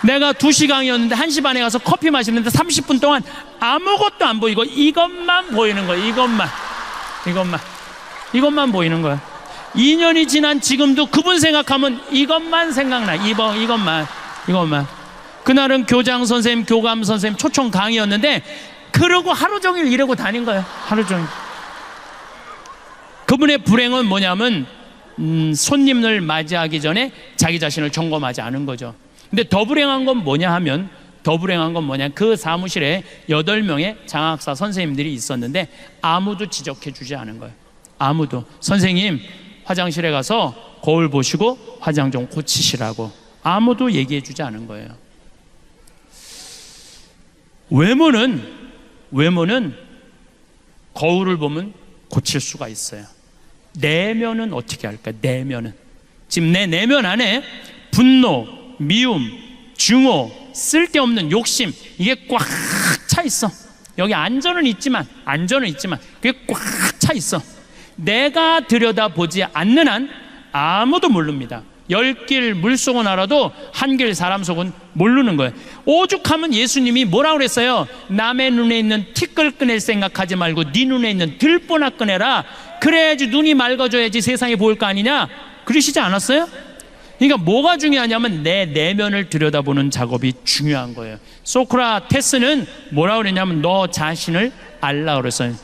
내가 2시 강의였는데 1시 반에 가서 커피 마시는데 30분 동안 아무것도 안 보이고 이것만 보이는 거야. 이것만 보이는 거야. 2년이 지난 지금도 그분 생각하면 이것만 생각나. 이것만. 그날은 교장 선생님, 교감 선생님 초청 강의였는데 그러고 하루 종일 이러고 다닌 거예요. 하루 종일. 그분의 불행은 뭐냐면 손님을 맞이하기 전에 자기 자신을 점검하지 않은 거죠. 근데 더 불행한 건 뭐냐 하면 더 불행한 건 뭐냐, 그 사무실에 8명의 장학사 선생님들이 있었는데 아무도 지적해 주지 않은 거예요. 아무도. 선생님, 화장실에 가서 거울 보시고 화장 좀 고치시라고 아무도 얘기해 주지 않은 거예요. 외모는 거울을 보면 고칠 수가 있어요. 내면은 어떻게 할까? 내면은 지금 내 내면 안에 분노, 미움, 증오, 쓸데없는 욕심, 이게 꽉 차 있어. 여기 안전은 있지만 그게 꽉 차 있어. 내가 들여다보지 않는 한 아무도 모릅니다. 10길 물속은 알아도 한 길 사람 속은 모르는 거예요. 오죽하면 예수님이 뭐라고 그랬어요? 남의 눈에 있는 티끌 꺼낼 생각하지 말고 네 눈에 있는 들보나 꺼내라. 그래야지 눈이 맑아져야지 세상이 보일 거 아니냐? 그러시지 않았어요? 그러니까 뭐가 중요하냐면 내 내면을 들여다보는 작업이 중요한 거예요. 소크라테스는 뭐라고 그랬냐면 너 자신을 알라 그랬어요.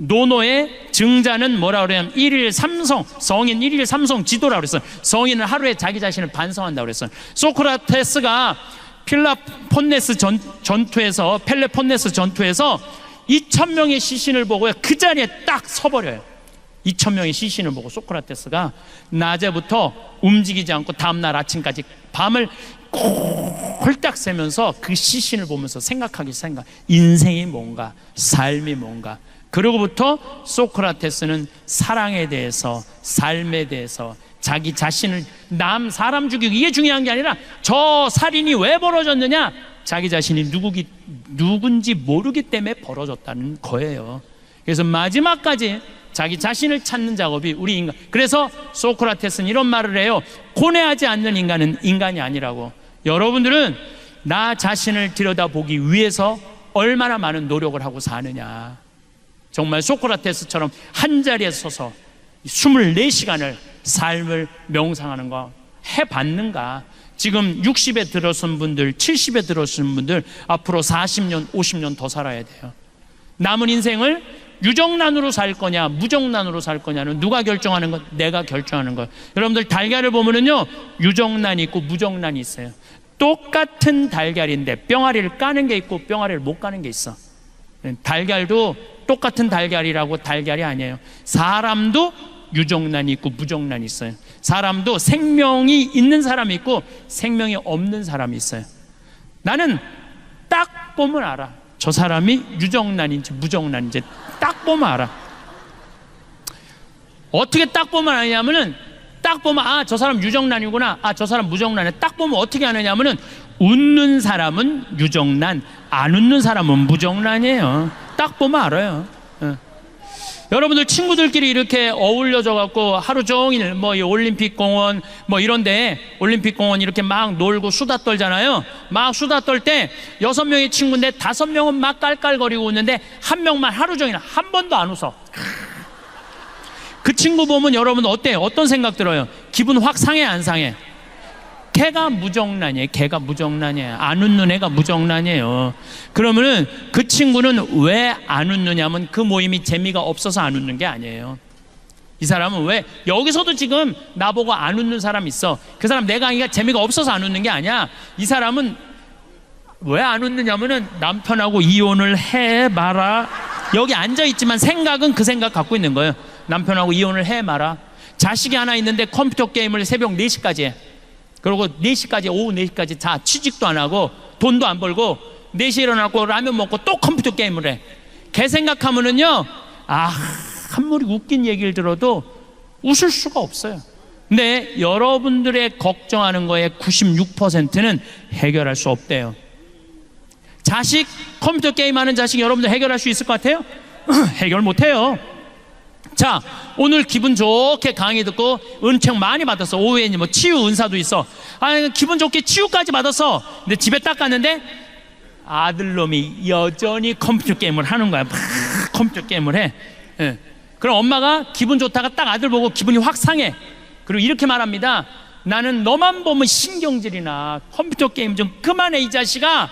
노노의 증자는 뭐라 그러냐면 1일 3성, 성인 1일 3성 지도라고 그랬어요. 성인은 하루에 자기 자신을 반성한다고 그랬어요. 소크라테스가 펠레폰네스 전투에서 2,000명의 시신을 보고요, 그 자리에 딱 서버려요. 2,000명의 시신을 보고 소크라테스가 낮에부터 움직이지 않고 다음날 아침까지 밤을 홀딱 새면서 그 시신을 보면서 인생이 뭔가, 삶이 뭔가. 그러고부터 소크라테스는 사랑에 대해서, 삶에 대해서, 자기 자신을, 사람 죽이고 이게 중요한 게 아니라 저 살인이 왜 벌어졌느냐, 자기 자신이 누군지 모르기 때문에 벌어졌다는 거예요. 그래서 마지막까지 자기 자신을 찾는 작업이 우리 인간. 그래서 소크라테스는 이런 말을 해요. 고뇌하지 않는 인간은 인간이 아니라고. 여러분들은 나 자신을 들여다보기 위해서 얼마나 많은 노력을 하고 사느냐. 정말 소크라테스처럼 한 자리에 서서 24시간을 삶을 명상하는 거 해봤는가? 지금 60에 들어선 분들, 70에 들어선 분들 앞으로 40년, 50년 더 살아야 돼요. 남은 인생을 유정란으로 살 거냐, 무정란으로 살 거냐는 누가 결정하는 것? 내가 결정하는 것. 여러분들 달걀을 보면은요, 유정란이 있고 무정란이 있어요. 똑같은 달걀인데 뿅아리를 까는 게 있고 뿅아리를 못 까는 게 있어. 달걀도 똑같은 달걀이라고 달걀이 아니에요. 사람도 유정란이 있고 무정란이 있어요. 사람도 생명이 있는 사람이 있고 생명이 없는 사람이 있어요. 나는 딱 보면 알아. 저 사람이 유정란인지 무정란인지 딱 보면 알아. 어떻게 딱 보면 아냐면은, 딱 보면 아, 저 사람 유정란이구나, 아, 저 사람 무정란이야. 딱 보면 어떻게 아느냐면은, 웃는 사람은 유정란, 안 웃는 사람은 무정란이에요. 딱 보면 알아요. 여러분들 친구들끼리 이렇게 어울려져 갖고 하루 종일 뭐 이 올림픽 공원 뭐 이런데, 올림픽 공원 이렇게 막 놀고 수다 떨잖아요. 막 수다 떨 때 6명의 친구인데 5명은 막 깔깔거리고 웃는데 한 명만 하루 종일 한 번도 안 웃어. 그 친구 보면 여러분 어때요? 어떤 생각 들어요? 기분 확 상해, 안 상해? 걔가 무정란이에요. 걔가 무정란이에요. 안 웃는 애가 무정란이에요. 그러면은 그 친구는 왜 안 웃느냐면 그 모임이 재미가 없어서 안 웃는 게 아니에요. 이 사람은 왜, 여기서도 지금 나보고 안 웃는 사람 있어. 그 사람 내 강의가 재미가 없어서 안 웃는 게 아니야. 이 사람은 왜 안 웃느냐면은 남편하고 이혼을 해 마라. 여기 앉아있지만 생각은 그 생각 갖고 있는 거예요. 남편하고 이혼을 해 마라. 자식이 하나 있는데 컴퓨터 게임을 새벽 4시까지 해. 그리고 4시까지, 오후 4시까지 자, 취직도 안 하고 돈도 안 벌고 4시에 일어나고 라면 먹고 또 컴퓨터 게임을 해. 걔 생각하면은요, 아, 한무리 웃긴 얘기를 들어도 웃을 수가 없어요. 근데 여러분들의 걱정하는 거에 96%는 해결할 수 없대요. 자식, 컴퓨터 게임하는 자식 여러분들 해결할 수 있을 것 같아요? 해결 못해요. 자, 오늘 기분 좋게 강의 듣고 은책 많이 받았어. 오후에 뭐 치유 은사도 있어. 아, 기분 좋게 치유까지 받았어. 근데 집에 딱 갔는데 아들놈이 여전히 컴퓨터 게임을 하는 거야. 막 컴퓨터 게임을 해. 예. 그럼 엄마가 기분 좋다가 딱 아들 보고 기분이 확 상해. 그리고 이렇게 말합니다. 나는 너만 보면 신경질이나 컴퓨터 게임 좀 그만해, 이 자식아.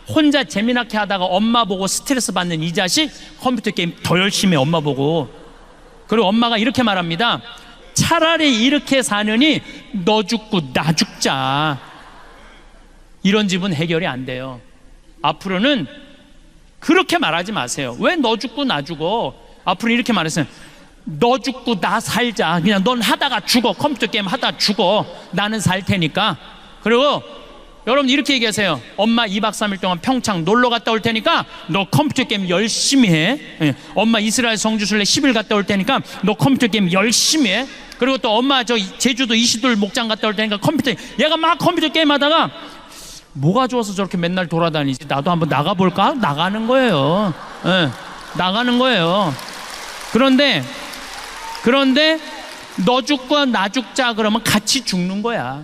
혼자 재미나게 하다가 엄마 보고 스트레스 받는 이 자식, 컴퓨터 게임 더 열심히 해, 엄마 보고. 그리고 엄마가 이렇게 말합니다. 차라리 이렇게 사느니 너 죽고 나 죽자. 이런 집은 해결이 안 돼요. 앞으로는 그렇게 말하지 마세요. 왜 너 죽고 나 죽어? 앞으로 이렇게 말했어요. 너 죽고 나 살자. 그냥 넌 하다가 죽어. 컴퓨터 게임 하다가 죽어. 나는 살 테니까. 그리고 여러분 이렇게 얘기하세요. 엄마 2박 3일 동안 평창 놀러 갔다 올 테니까 너 컴퓨터 게임 열심히 해. 엄마 이스라엘 성지순례 10일 갔다 올 테니까 너 컴퓨터 게임 열심히 해. 그리고 또 엄마 저 제주도 이시돌 목장 갔다 올 테니까 컴퓨터, 얘가 막 컴퓨터 게임 하다가 뭐가 좋아서 저렇게 맨날 돌아다니지? 나도 한번 나가볼까? 나가는 거예요. 나가는 거예요. 그런데 너 죽고 나 죽자 그러면 같이 죽는 거야.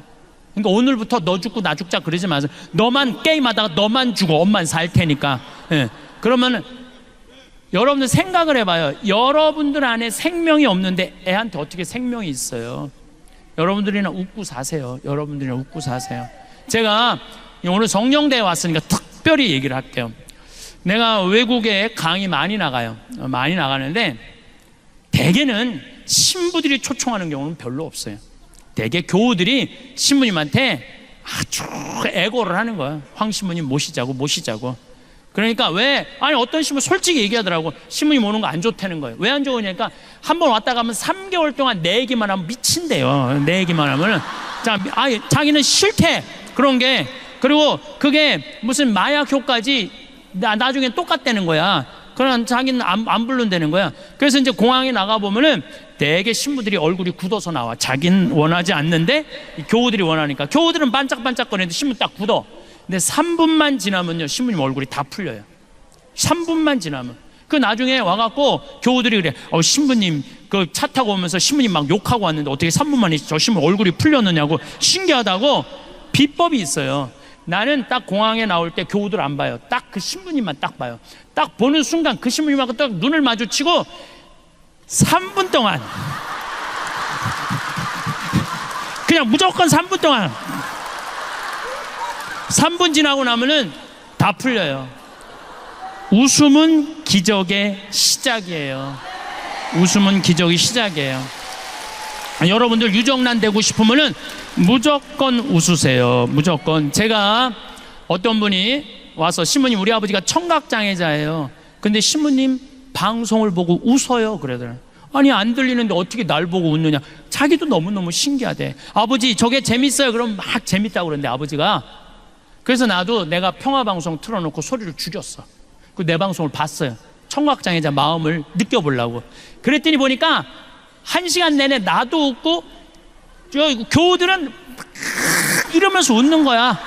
그러니까 오늘부터 너 죽고 나 죽자 그러지 마세요. 너만 게임하다가 너만 죽어. 엄만 살 테니까. 그러면 여러분들 생각을 해봐요. 여러분들 안에 생명이 없는데 애한테 어떻게 생명이 있어요? 여러분들이나 웃고 사세요. 여러분들이나 웃고 사세요. 제가 오늘 성령대에 왔으니까 특별히 얘기를 할게요. 내가 외국에 강의 많이 나가요. 많이 나가는데 대개는 신부들이 초청하는 경우는 별로 없어요. 대개 교우들이 신부님한테 아주 애고를 하는 거야. 황 신부님 모시자고. 그러니까 아니 어떤 신부 솔직히 얘기하더라고. 신부님 오는 거 안 좋다는 거예요. 왜 안 좋으냐니까 한 번 왔다 가면 3개월 동안 내 얘기만 하면 미친대요. 내 얘기만 하면 자기는 싫대. 그런 게. 그리고 그게 무슨 마약 효과지 나중에 똑같다는 거야. 그러나 자기는 안 부른다는 거야. 그래서 이제 공항에 나가보면은 대개 신부들이 얼굴이 굳어서 나와. 자기는 원하지 않는데 교우들이 원하니까. 교우들은 반짝반짝거리는데 신부 딱 굳어. 근데 3분만 지나면요 신부님 얼굴이 다 풀려요. 3분만 지나면. 그 나중에 와갖고 교우들이 그래. 신부님 그 차 타고 오면서 신부님 막 욕하고 왔는데 어떻게 3분 만에 저 신부 얼굴이 풀렸느냐고. 신기하다고. 비법이 있어요. 나는 딱 공항에 나올 때 교우들 안 봐요. 딱 그 신부님만 딱 봐요. 딱 보는 순간 그 신부님하고 딱 눈을 마주치고 3분 동안 그냥 무조건 3분 동안 3분 지나고 나면은 다 풀려요. 웃음은 기적의 시작이에요. 웃음은 기적의 시작이에요. 여러분들 유정란 되고 싶으면은 무조건 웃으세요. 무조건. 제가 어떤 분이 와서 신부님 우리 아버지가 청각장애자예요. 근데 신부님 방송을 보고 웃어요. 그러더라고요. 아니 안 들리는데 어떻게 날 보고 웃느냐. 자기도 너무너무 신기하대. 아버지 저게 재밌어요. 그럼 막 재밌다고 그러는데 아버지가. 그래서 나도 내가 평화방송 틀어놓고 소리를 죽였어. 그 내 방송을 봤어요. 청각장애자 마음을 느껴보려고. 그랬더니 보니까 1시간 내내 나도 웃고 저 교우들은 이러면서 웃는 거야.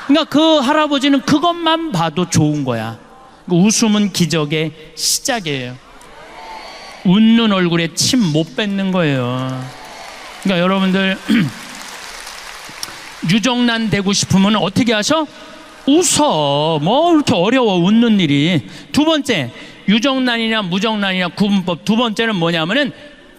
그러니까 그 할아버지는 그것만 봐도 좋은 거야. 웃음은 기적의 시작이에요. 웃는 얼굴에 침 못 뱉는 거예요. 그러니까 여러분들 유정란 되고 싶으면 어떻게 하셔? 웃어. 뭐 이렇게 어려워 웃는 일이. 두 번째, 유정란이냐 무정란이냐 구분법. 두 번째는 뭐냐면은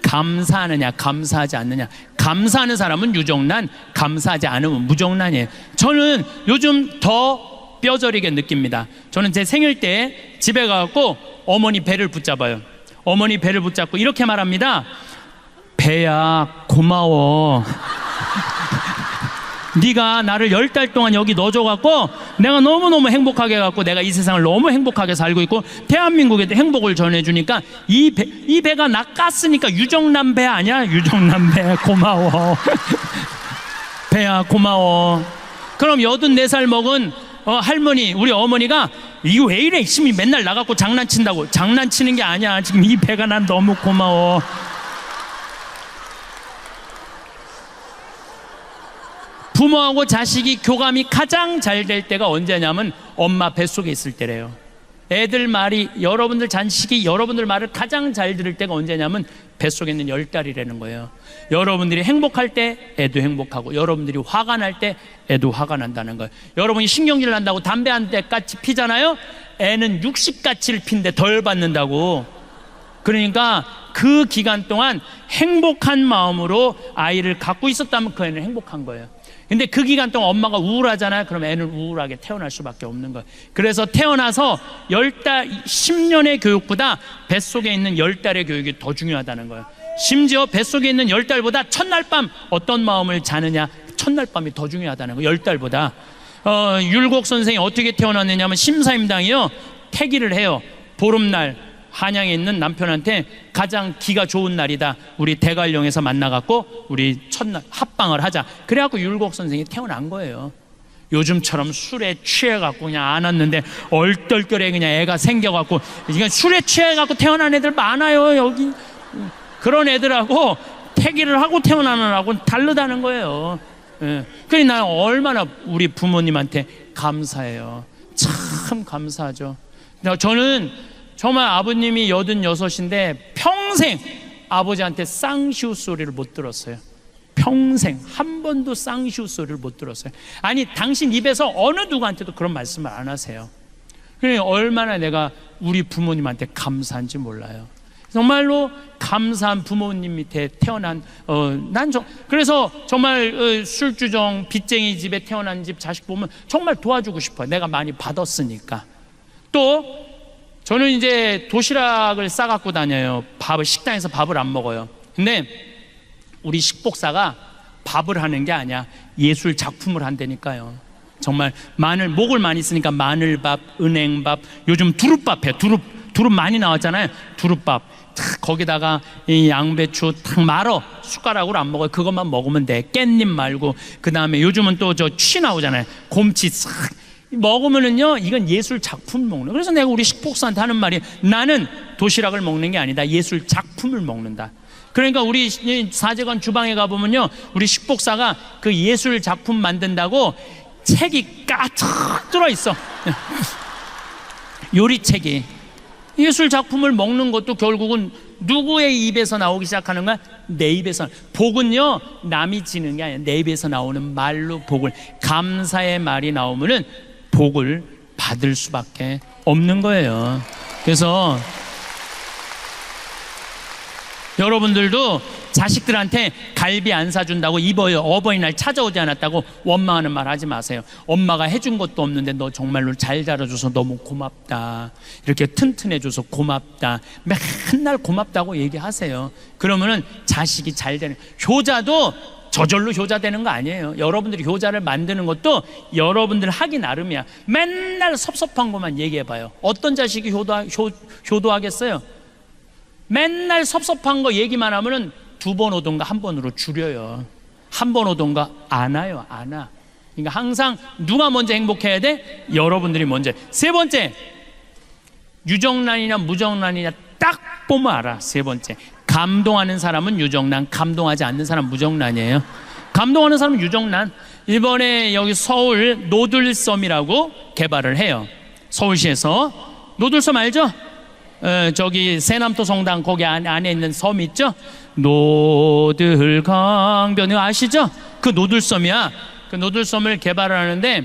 감사하느냐 감사하지 않느냐. 감사하는 사람은 유정란, 감사하지 않으면 무정란이에요. 저는 요즘 더 뼈저리게 느낍니다. 저는 제 생일 때 집에 가서 어머니 배를 붙잡아요. 어머니 배를 붙잡고 이렇게 말합니다. 배야 고마워. 네가 나를 10달 동안 여기 넣어줘갖고 내가 너무너무 행복하게 해갖고 내가 이 세상을 너무 행복하게 살고 있고 대한민국에 행복을 전해주니까 이 배가 나 깠으니까 유정란 배 아니야? 유정란 배 고마워. 배야 고마워. 그럼 84살 먹은 할머니, 우리 어머니가 이거 왜 이래? 심이 맨날 나갖고 장난친다고. 장난치는 게 아니야. 지금 이 배가 난 너무 고마워. 부모하고 자식이 교감이 가장 잘 될 때가 언제냐면 엄마 뱃속에 있을 때래요. 애들 말이, 여러분들 자식이 여러분들 말을 가장 잘 들을 때가 언제냐면 뱃속에 있는 10달이라는 거예요. 여러분들이 행복할 때 애도 행복하고, 여러분들이 화가 날 때 애도 화가 난다는 거예요. 여러분이 신경질 난다고 담배 한 대까지 피잖아요. 애는 60가치를 핀데 덜 받는다고. 그러니까 그 기간 동안 행복한 마음으로 아이를 갖고 있었다면 그 애는 행복한 거예요. 근데 그 기간 동안 엄마가 우울하잖아요. 그럼 애는 우울하게 태어날 수밖에 없는 거예요. 그래서 태어나서 10달, 10년의 교육보다 뱃속에 있는 10달의 교육이 더 중요하다는 거예요. 심지어 뱃속에 있는 10달보다 첫날 밤 어떤 마음을 자느냐, 첫날 밤이 더 중요하다는 거예요. 10달보다. 율곡 선생이 어떻게 태어났느냐면 심사임당이요 태기를 해요. 보름날 한양에 있는 남편한테 가장 기가 좋은 날이다, 우리 대관령에서 만나갖고 우리 첫날 합방을 하자. 그래갖고 율곡 선생이 태어난 거예요. 요즘처럼 술에 취해갖고 그냥 안 왔는데 얼떨결에 그냥 애가 생겨갖고, 그러니까 술에 취해갖고 태어난 애들 많아요 여기. 그런 애들하고 태기를 하고 태어나는 애하고는 다르다는 거예요. 그러니 나는 얼마나 우리 부모님한테 감사해요. 참 감사하죠. 저는 정말 아버님이 86인데 평생 아버지한테 쌍시우 소리를 못 들었어요. 평생 한 번도 쌍시우 소리를 못 들었어요. 아니, 당신 입에서 어느 누구한테도 그런 말씀을 안 하세요. 그러니 얼마나 내가 우리 부모님한테 감사한지 몰라요. 정말로 감사한 부모님 밑에 태어난 그래서 정말 술주정 빚쟁이 집에 태어난 집 자식 보면 정말 도와주고 싶어요. 내가 많이 받았으니까. 또 저는 이제 도시락을 싸갖고 다녀요. 식당에서 밥을 안 먹어요. 근데 우리 식복사가 밥을 하는 게 아니야, 예술 작품을 한다니까요. 정말 목을 많이 쓰니까 마늘밥, 은행밥, 요즘 두릅밥 해. 두릅 많이 나왔잖아요. 두릅밥 거기다가 이 양배추 탁 말어. 숟가락으로 안 먹어요. 그것만 먹으면 돼. 깻잎 말고. 그 다음에 요즘은 또 취 나오잖아요. 곰치 싹 먹으면은요, 이건 예술 작품 먹는. 그래서 내가 우리 식복사한테 하는 말이, 나는 도시락을 먹는 게 아니다, 예술 작품을 먹는다. 그러니까 우리 사제관 주방에 가보면요, 우리 식복사가 그 예술 작품 만든다고 책이 가득 들어있어. 요리책이. 예술 작품을 먹는 것도 결국은 누구의 입에서 나오기 시작하는 거야? 내 입에서. 복은요, 남이 지는 게 아니야. 내 입에서 나오는 말로 복을, 감사의 말이 나오면은 복을 받을 수밖에 없는 거예요. 그래서 여러분들도 자식들한테 갈비 안 사준다고 어버이날 찾아오지 않았다고 원망하는 말 하지 마세요. 엄마가 해준 것도 없는데 너 정말로 잘 자라줘서 너무 고맙다, 이렇게 튼튼해줘서 고맙다, 맨날 고맙다고 얘기하세요. 그러면은 자식이 잘 되는. 효자도 저절로 효자 되는 거 아니에요. 여러분들이 효자를 만드는 것도 여러분들 하기 나름이야. 맨날 섭섭한 것만 얘기해봐요. 어떤 자식이 효도하겠어요? 맨날 섭섭한 거 얘기만 하면은 2번 오던가 1번으로 줄여요. 1번 오던가 안 와요. 안 와. 그러니까 항상 누가 먼저 행복해야 돼? 여러분들이 먼저. 세 번째, 유정란이냐 무정란이냐 딱 보면 알아. 세 번째, 감동하는 사람은 유정란, 감동하지 않는 사람은 무정란이에요. 감동하는 사람은 유정란. 이번에 여기 서울 노들섬이라고 개발을 해요. 서울시에서. 노들섬 알죠? 저기 세남도 성당 거기 안에 있는 섬 있죠? 노들강변 아시죠? 그 노들섬이야. 그 노들섬을 개발을 하는데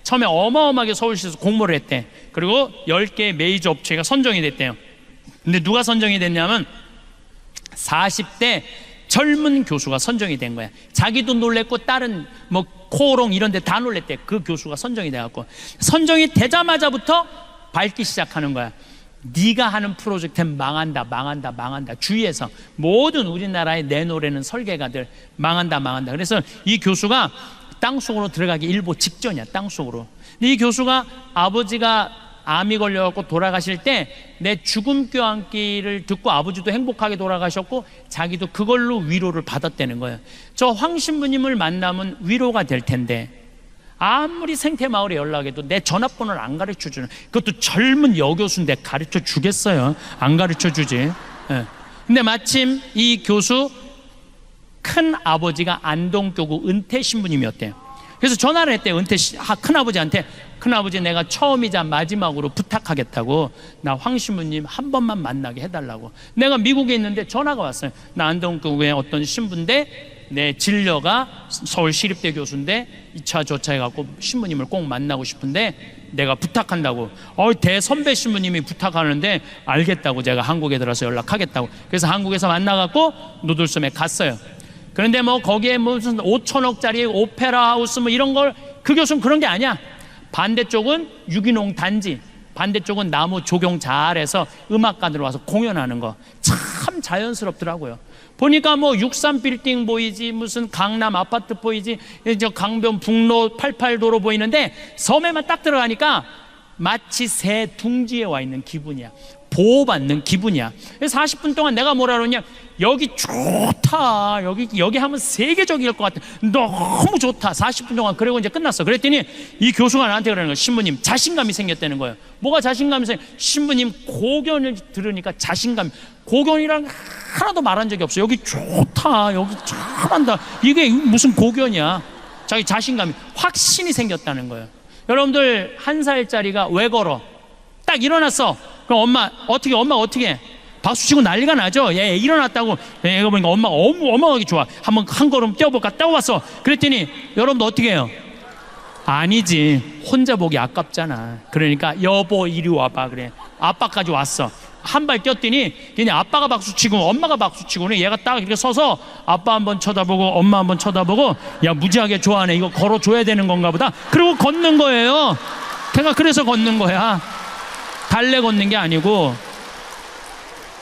처음에 어마어마하게 서울시에서 공모를 했대. 그리고 10개의 메이저 업체가 선정이 됐대요. 근데 누가 선정이 됐냐면 40대 젊은 교수가 선정이 된 거야. 자기도 놀랬고 다른 코오롱 이런 데 다 놀랬대. 그 교수가 선정이 돼갖고 선정이 되자마자부터 밟기 시작하는 거야. 네가 하는 프로젝트는 망한다. 주위에서 모든 우리나라에 내놓으려는 설계가들 망한다. 그래서 이 교수가 땅속으로 들어가기 일보 직전이야. 땅속으로. 근데 이 교수가 아버지가 암이 걸려갖고 돌아가실 때 내 죽음 껴안기를 듣고 아버지도 행복하게 돌아가셨고 자기도 그걸로 위로를 받았다는 거예요. 저 황 신부님을 만나면 위로가 될 텐데 아무리 생태마을에 연락해도 내 전화번호를 안 가르쳐주는, 그것도 젊은 여교수인데 가르쳐 주겠어요? 안 가르쳐 주지. 근데 마침 이 교수 큰 아버지가 안동교구 은퇴 신부님이었대요. 그래서 전화를 했대요. 큰아버지한테. 큰아버지, 내가 처음이자 마지막으로 부탁하겠다고, 나 황 신부님 한 번만 만나게 해달라고. 내가 미국에 있는데 전화가 왔어요. 나 안동교구의 어떤 신부인데 내 진료가 서울시립대 교수인데 2차 조차해갖고 신부님을 꼭 만나고 싶은데 내가 부탁한다고. 대선배 신부님이 부탁하는데 알겠다고 제가 한국에 들어서 연락하겠다고. 그래서 한국에서 만나갖고 노들섬에 갔어요. 그런데 거기에 무슨 5천억짜리 오페라 하우스 이런 걸, 그 교수는 그런 게 아니야. 반대쪽은 유기농 단지, 반대쪽은 나무 조경 잘해서 음악가들 와서 공연하는 거 참 자연스럽더라고요. 보니까 뭐 63 빌딩 보이지, 무슨 강남 아파트 보이지, 저 강변북로 88도로 보이는데 섬에만 딱 들어가니까 마치 새 둥지에 와 있는 기분이야. 보호받는 기분이야. 40분 동안 내가 뭐라 그러냐, 여기 좋다, 여기 하면 세계적일 것 같아, 너무 좋다. 40분 동안 그러고 이제 끝났어. 그랬더니 이 교수가 나한테 그러는 거야. 신부님, 자신감이 생겼다는 거예요. 뭐가 자신감이 생겨? 신부님 고견을 들으니까 자신감. 고견이랑 하나도 말한 적이 없어. 여기 좋다, 여기 잘한다, 이게 무슨 고견이야. 자기 자신감이, 확신이 생겼다는 거예요. 여러분들, 1살짜리가 왜 걸어? 딱 일어났어. 그럼 엄마 어떻게 해? 박수치고 난리가 나죠. 얘 일어났다고. 얘가 보니까 엄마가 어마어마하게 좋아. 한번 한 걸음 뛰어볼까? 뛰어봤어. 그랬더니 여러분들 어떻게 해요? 아니지, 혼자 보기 아깝잖아. 그러니까 여보 이리 와봐. 그래, 아빠까지 왔어. 한 발 뛰었더니 그냥 아빠가 박수치고 엄마가 박수치고, 얘가 딱 이렇게 서서 아빠 한번 쳐다보고 엄마 한번 쳐다보고, 야 무지하게 좋아하네, 이거 걸어줘야 되는 건가 보다. 그리고 걷는 거예요. 걔가 그래서 걷는 거야. 달래 걷는 게 아니고.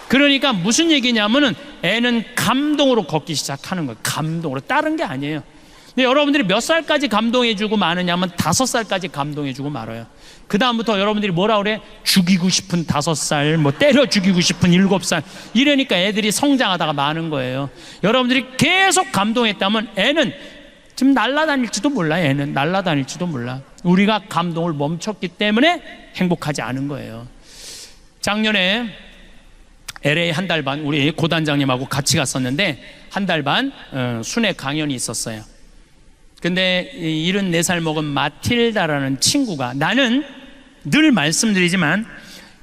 그러니까 무슨 얘기냐면은 애는 감동으로 걷기 시작하는 거예요. 감동으로, 다른 게 아니에요. 근데 여러분들이 몇 살까지 감동해주고 마느냐면 5살까지 감동해주고 말아요. 그 다음부터 여러분들이 뭐라 그래? 죽이고 싶은 5살, 뭐 때려 죽이고 싶은 7살, 이러니까 애들이 성장하다가 마는 거예요. 여러분들이 계속 감동했다면 애는 지금 날아다닐지도 몰라. 애는 날아다닐지도 몰라. 우리가 감동을 멈췄기 때문에 행복하지 않은 거예요. 작년에 LA 한 달 반 우리 고단장님하고 같이 갔었는데, 한 달 반 순회 강연이 있었어요. 근데 74살 먹은 마틸다라는 친구가, 나는 늘 말씀드리지만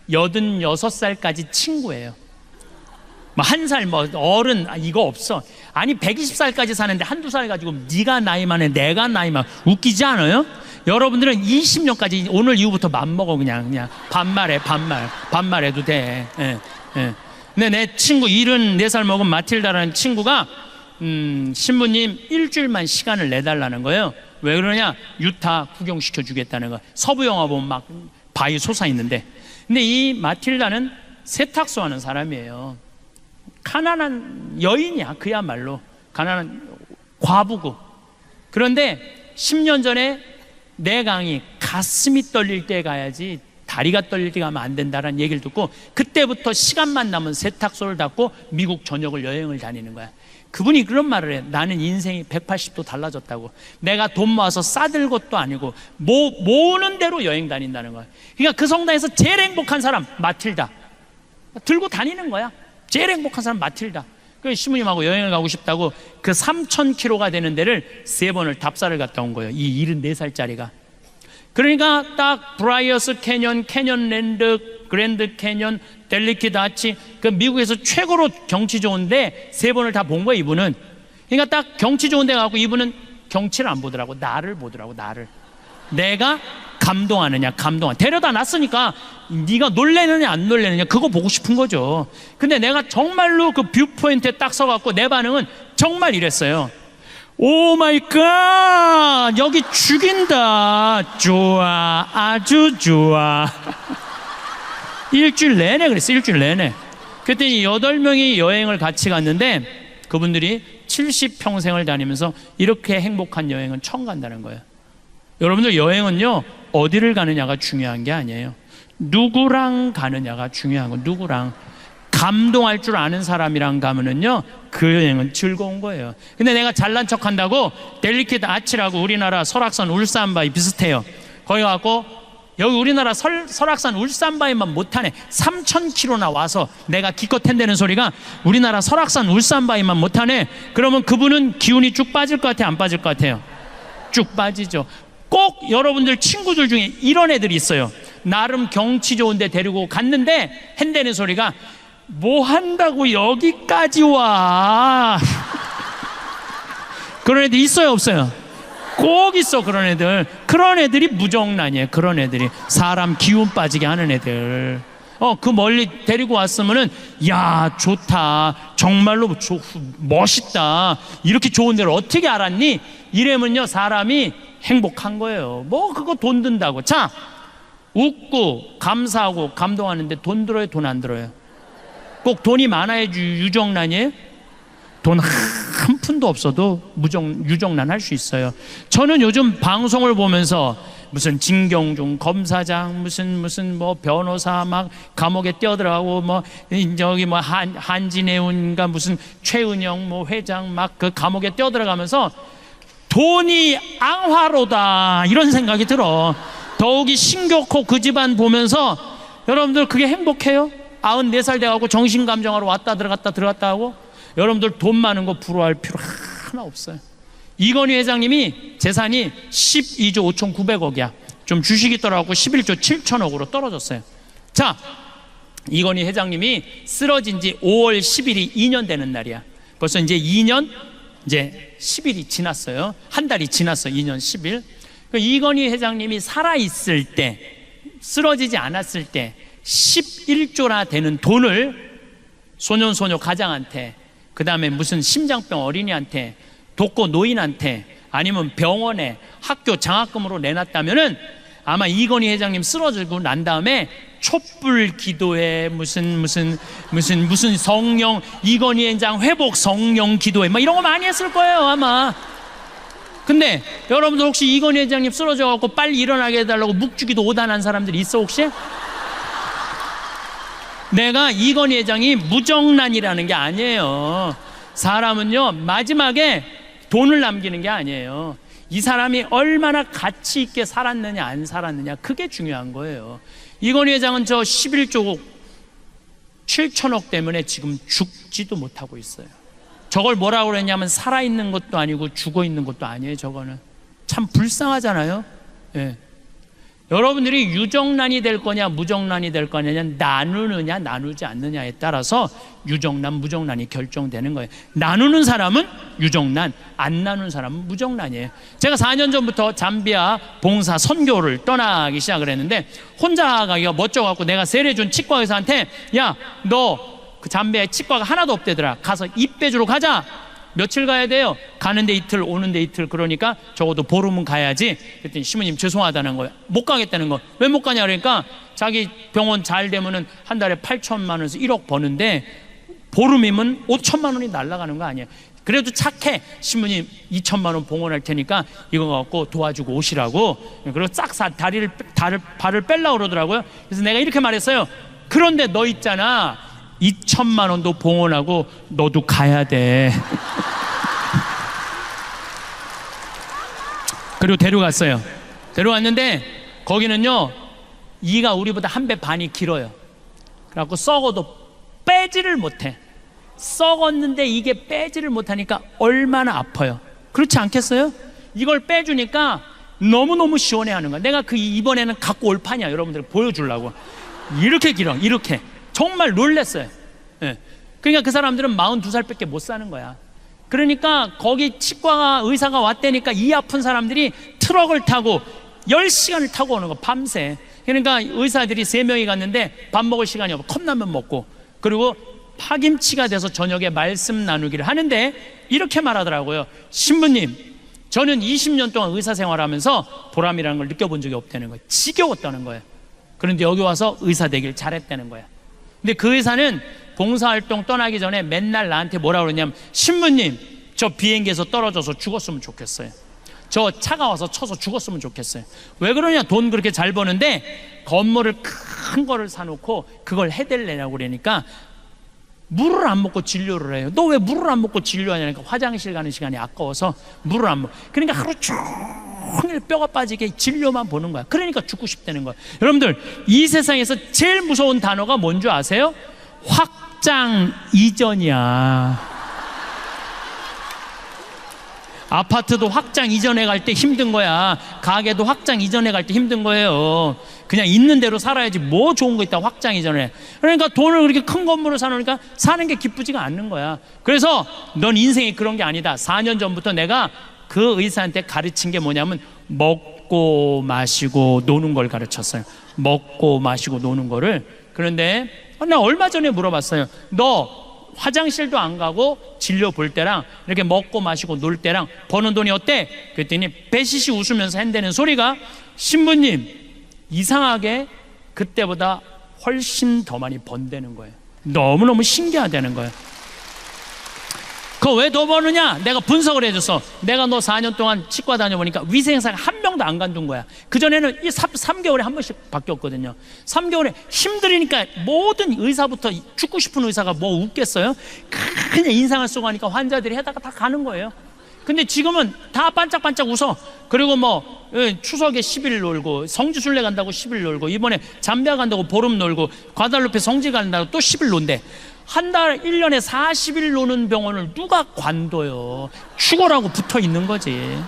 86살까지 친구예요. 뭐 1살 뭐 어른 이거 없어. 아니 120살까지 사는데 한두 살 가지고 네가 나이 많아 내가 나이 많아, 웃기지 않아요? 여러분들은 20년까지 오늘 이후부터 맘먹어. 그냥 반말해도 돼. 예. 근데 내 친구 74살 먹은 마틸다라는 친구가 신부님 일주일만 시간을 내달라는 거예요. 왜 그러냐? 유타 구경시켜 주겠다는 거야. 서부 영화 보면 막 바위 솟아있는데. 근데 이 마틸다는 세탁소 하는 사람이에요. 가난한 여인이야. 그야말로 가난한 과부고. 그런데 10년 전에 내 강의 가슴이 떨릴 때 가야지 다리가 떨릴 때 가면 안 된다라는 얘기를 듣고, 그때부터 시간만 나면 세탁소를 닫고 미국 전역을 여행을 다니는 거야. 그분이 그런 말을 해. 나는 인생이 180도 달라졌다고. 내가 돈 모아서 싸들 것도 아니고 모으는 대로 여행 다닌다는 거야. 그러니까 그 성당에서 제일 행복한 사람 마틸다. 들고 다니는 거야. 제일 행복한 사람 마틸다. 그 신부님하고 여행을 가고 싶다고 그 3,000km가 되는 데를 3번을 답사를 갔다 온 거예요. 이 74살짜리가. 그러니까 딱 브라이어스 캐년, 캐년랜드, 그랜드 캐년, 델리키드 아치, 그 미국에서 최고로 경치 좋은데 3번을 다 본 거야, 이분은. 그러니까 딱 경치 좋은 데 가고 이분은 경치를 안 보더라고. 나를 보더라고, 나를. 내가 감동하느냐, 데려다 놨으니까 네가 놀래느냐 안 놀래느냐 그거 보고 싶은 거죠. 근데 내가 정말로 그 뷰포인트에 딱 서갖고 내 반응은 정말 이랬어요. 오 마이 갓, 여기 죽인다. 좋아, 아주 좋아. 일주일 내내 그랬어. 일주일 내내. 그랬더니 8명이 여행을 같이 갔는데 그분들이 70평생을 다니면서 이렇게 행복한 여행은 처음 간다는 거예요. 여러분들, 여행은요 어디를 가느냐가 중요한 게 아니에요. 누구랑 가느냐가 중요한 거. 누구랑 감동할 줄 아는 사람이랑 가면은요 그 여행은 즐거운 거예요. 근데 내가 잘난 척 한다고 델리키드 아치라고 우리나라 설악산 울산바위 비슷해요. 거기 가고 여기 우리나라 설악산 울산바위만 못하네. 3,000km나 와서 내가 기껏 텐대는 소리가 우리나라 설악산 울산바위만 못하네. 그러면 그분은 기운이 쭉 빠질 것 같아요, 안 빠질 것 같아요? 쭉 빠지죠. 꼭 여러분들 친구들 중에 이런 애들이 있어요. 나름 경치 좋은데 데리고 갔는데 한대는 소리가 뭐 한다고 여기까지 와. 그런 애들 있어요, 없어요? 꼭 있어. 그런 애들. 그런 애들이 무정란이에요. 그런 애들이 사람 기운 빠지게 하는 애들. 그 멀리 데리고 왔으면은 야 좋다, 정말로 멋있다, 이렇게 좋은 데를 어떻게 알았니? 이러면요 사람이 행복한 거예요. 뭐 그거 돈 든다고. 자, 웃고 감사하고 감동하는데 돈 들어요, 돈 안 들어요? 꼭 돈이 많아야 유정란이에요? 돈 한 푼도 없어도 유정란 할 수 있어요. 저는 요즘 방송을 보면서 무슨 진경중 검사장, 무슨 뭐 변호사 막 감옥에 뛰어들어가고 뭐 저기 뭐 한진해운가 무슨 최은영 뭐 회장 막 그 감옥에 뛰어들어가면서 돈이 앙화로다 이런 생각이 들어. 더욱이 신교코 그 집안 보면서 여러분들 그게 행복해요? 94살 돼가고 정신감정하러 왔다 들어갔다 하고 여러분들 돈 많은 거 부러워할 필요 하나 없어요. 이건희 회장님이 재산이 12조 5,900억이야. 좀 주식이 떨어졌고 11조 7천억으로 떨어졌어요. 자, 이건희 회장님이 쓰러진 지 5월 10일이 2년 되는 날이야. 벌써 이제 2년 이제 10일이 지났어요. 한 달이 지났어요. 2년 10일. 이건희 회장님이 살아있을 때, 쓰러지지 않았을 때 11조나 되는 돈을 소년소녀 가장한테, 그 다음에 무슨 심장병 어린이한테, 독거 노인한테, 아니면 병원에 학교 장학금으로 내놨다면은 아마 이건희 회장님 쓰러지고 난 다음에 촛불 기도회 무슨 성령 이건희 회장 회복 성령 기도회 막 이런 거 많이 했을 거예요 아마. 근데 여러분들 혹시 이건희 회장님 쓰러져 갖고 빨리 일어나게 해달라고 묵주기도 오단한 사람들이 있어 혹시? 내가 이건희 회장이 무정란이라는 게 아니에요. 사람은요 마지막에 돈을 남기는 게 아니에요. 이 사람이 얼마나 가치 있게 살았느냐 안 살았느냐 그게 중요한 거예요. 이건희 회장은 저 11조 7천억 때문에 지금 죽지도 못하고 있어요. 저걸 뭐라고 그랬냐면 살아있는 것도 아니고 죽어있는 것도 아니에요. 저거는 참 불쌍하잖아요. 예. 여러분들이 유정란이 될 거냐 무정란이 될 거냐 나누느냐 나누지 않느냐에 따라서 유정란 무정란이 결정되는 거예요. 나누는 사람은 유정란, 안 나누는 사람은 무정란이에요. 제가 4년 전부터 잠비아 봉사 선교를 떠나기 시작을 했는데 혼자 가기가 멋져갖고 내가 세례준 치과 의사한테 야, 너 그 잠비아에 치과가 하나도 없대더라. 가서 입 빼주러 가자. 며칠 가야 돼요? 가는데 이틀 오는데 이틀. 그러니까 적어도 보름은 가야지. 그랬더니 신부님 죄송하다는 거예요. 못 가겠다는 거. 왜 못 가냐 그러니까 자기 병원 잘 되면은 한 달에 8천만 원에서 1억 버는데 보름이면 5천만 원이 날아가는 거 아니에요. 그래도 착해. 신부님 2천만 원 봉헌할 테니까 이거 갖고 도와주고 오시라고. 그리고 싹 발을 뺄라고 그러더라고요. 그래서 내가 이렇게 말했어요. 그런데 너 있잖아 2천만 원도 봉헌하고 너도 가야 돼. 그리고 데려갔어요. 데려갔는데 거기는요 이가 우리보다 한 배 반이 길어요. 그래갖고 썩어도 빼지를 못해. 썩었는데 이게 빼지를 못하니까 얼마나 아파요. 그렇지 않겠어요? 이걸 빼주니까 너무너무 시원해하는 거야. 내가 그 이번에는 갖고 올 판이야. 여러분들 보여주려고. 이렇게 길어. 이렇게. 정말 놀랐어요. 예. 그러니까 그 사람들은 42살밖에 못 사는 거야. 그러니까 거기 치과 의사가 왔다니까 이 아픈 사람들이 트럭을 타고 10시간을 타고 오는 거 밤새. 그러니까 의사들이 3명이 갔는데 밥 먹을 시간이 없고 컵라면 먹고 그리고 파김치가 돼서 저녁에 말씀 나누기를 하는데 이렇게 말하더라고요. 신부님 저는 20년 동안 의사 생활하면서 보람이라는 걸 느껴본 적이 없다는 거예요. 지겨웠다는 거예요. 그런데 여기 와서 의사 되길 잘했다는 거야. 근데 그 의사는 봉사활동 떠나기 전에 맨날 나한테 뭐라 그러냐면 신부님 저 비행기에서 떨어져서 죽었으면 좋겠어요. 저 차가 와서 쳐서 죽었으면 좋겠어요. 왜 그러냐? 돈 그렇게 잘 버는데 건물을 큰 거를 사놓고 그걸 해댈래냐고 그러니까 물을 안 먹고 진료를 해요. 너 왜 물을 안 먹고 진료하냐니까 화장실 가는 시간이 아까워서 물을 안 먹어. 그러니까 하루 종일 뼈가 빠지게 진료만 보는 거야. 그러니까 죽고 싶다는 거야. 여러분들 이 세상에서 제일 무서운 단어가 뭔 줄 아세요? 확장 이전이야. 아파트도 확장 이전해 갈 때 힘든 거야. 가게도 확장 이전해 갈 때 힘든 거예요. 그냥 있는 대로 살아야지 뭐 좋은 거 있다 확장 이전해. 그러니까 돈을 그렇게 큰 건물을 사놓으니까 사는 게 기쁘지가 않는 거야. 그래서 넌 인생이 그런 게 아니다. 4년 전부터 내가 그 의사한테 가르친 게 뭐냐면 먹고 마시고 노는 걸 가르쳤어요. 먹고 마시고 노는 거를. 그런데 나 얼마 전에 물어봤어요. 너 화장실도 안 가고 진료 볼 때랑 이렇게 먹고 마시고 놀 때랑 버는 돈이 어때? 그랬더니 배시시 웃으면서 한다는 소리가 신부님 이상하게 그때보다 훨씬 더 많이 번다는 거예요. 너무너무 신기하다는 거예요. 그거 왜 더 버느냐? 내가 분석을 해줬어. 내가 너 4년 동안 치과 다녀보니까 위생사가 한 명도 안 간둔 거야. 그전에는 이 3개월에 한 번씩 바뀌었거든요. 3개월에 힘들으니까 모든 의사부터, 죽고 싶은 의사가 뭐 웃겠어요? 그냥 인상을 쓰고 하니까 환자들이 해다가 다 가는 거예요. 근데 지금은 다 반짝반짝 웃어. 그리고 뭐 추석에 10일 놀고, 성지순례 간다고 10일 놀고, 이번에 잠비아 간다고 보름 놀고, 과달루페 성지 간다고 또 10일 논대. 한 달 1년에 40일 노는 병원을 누가 관둬요? 죽어라고 붙어 있는 거지.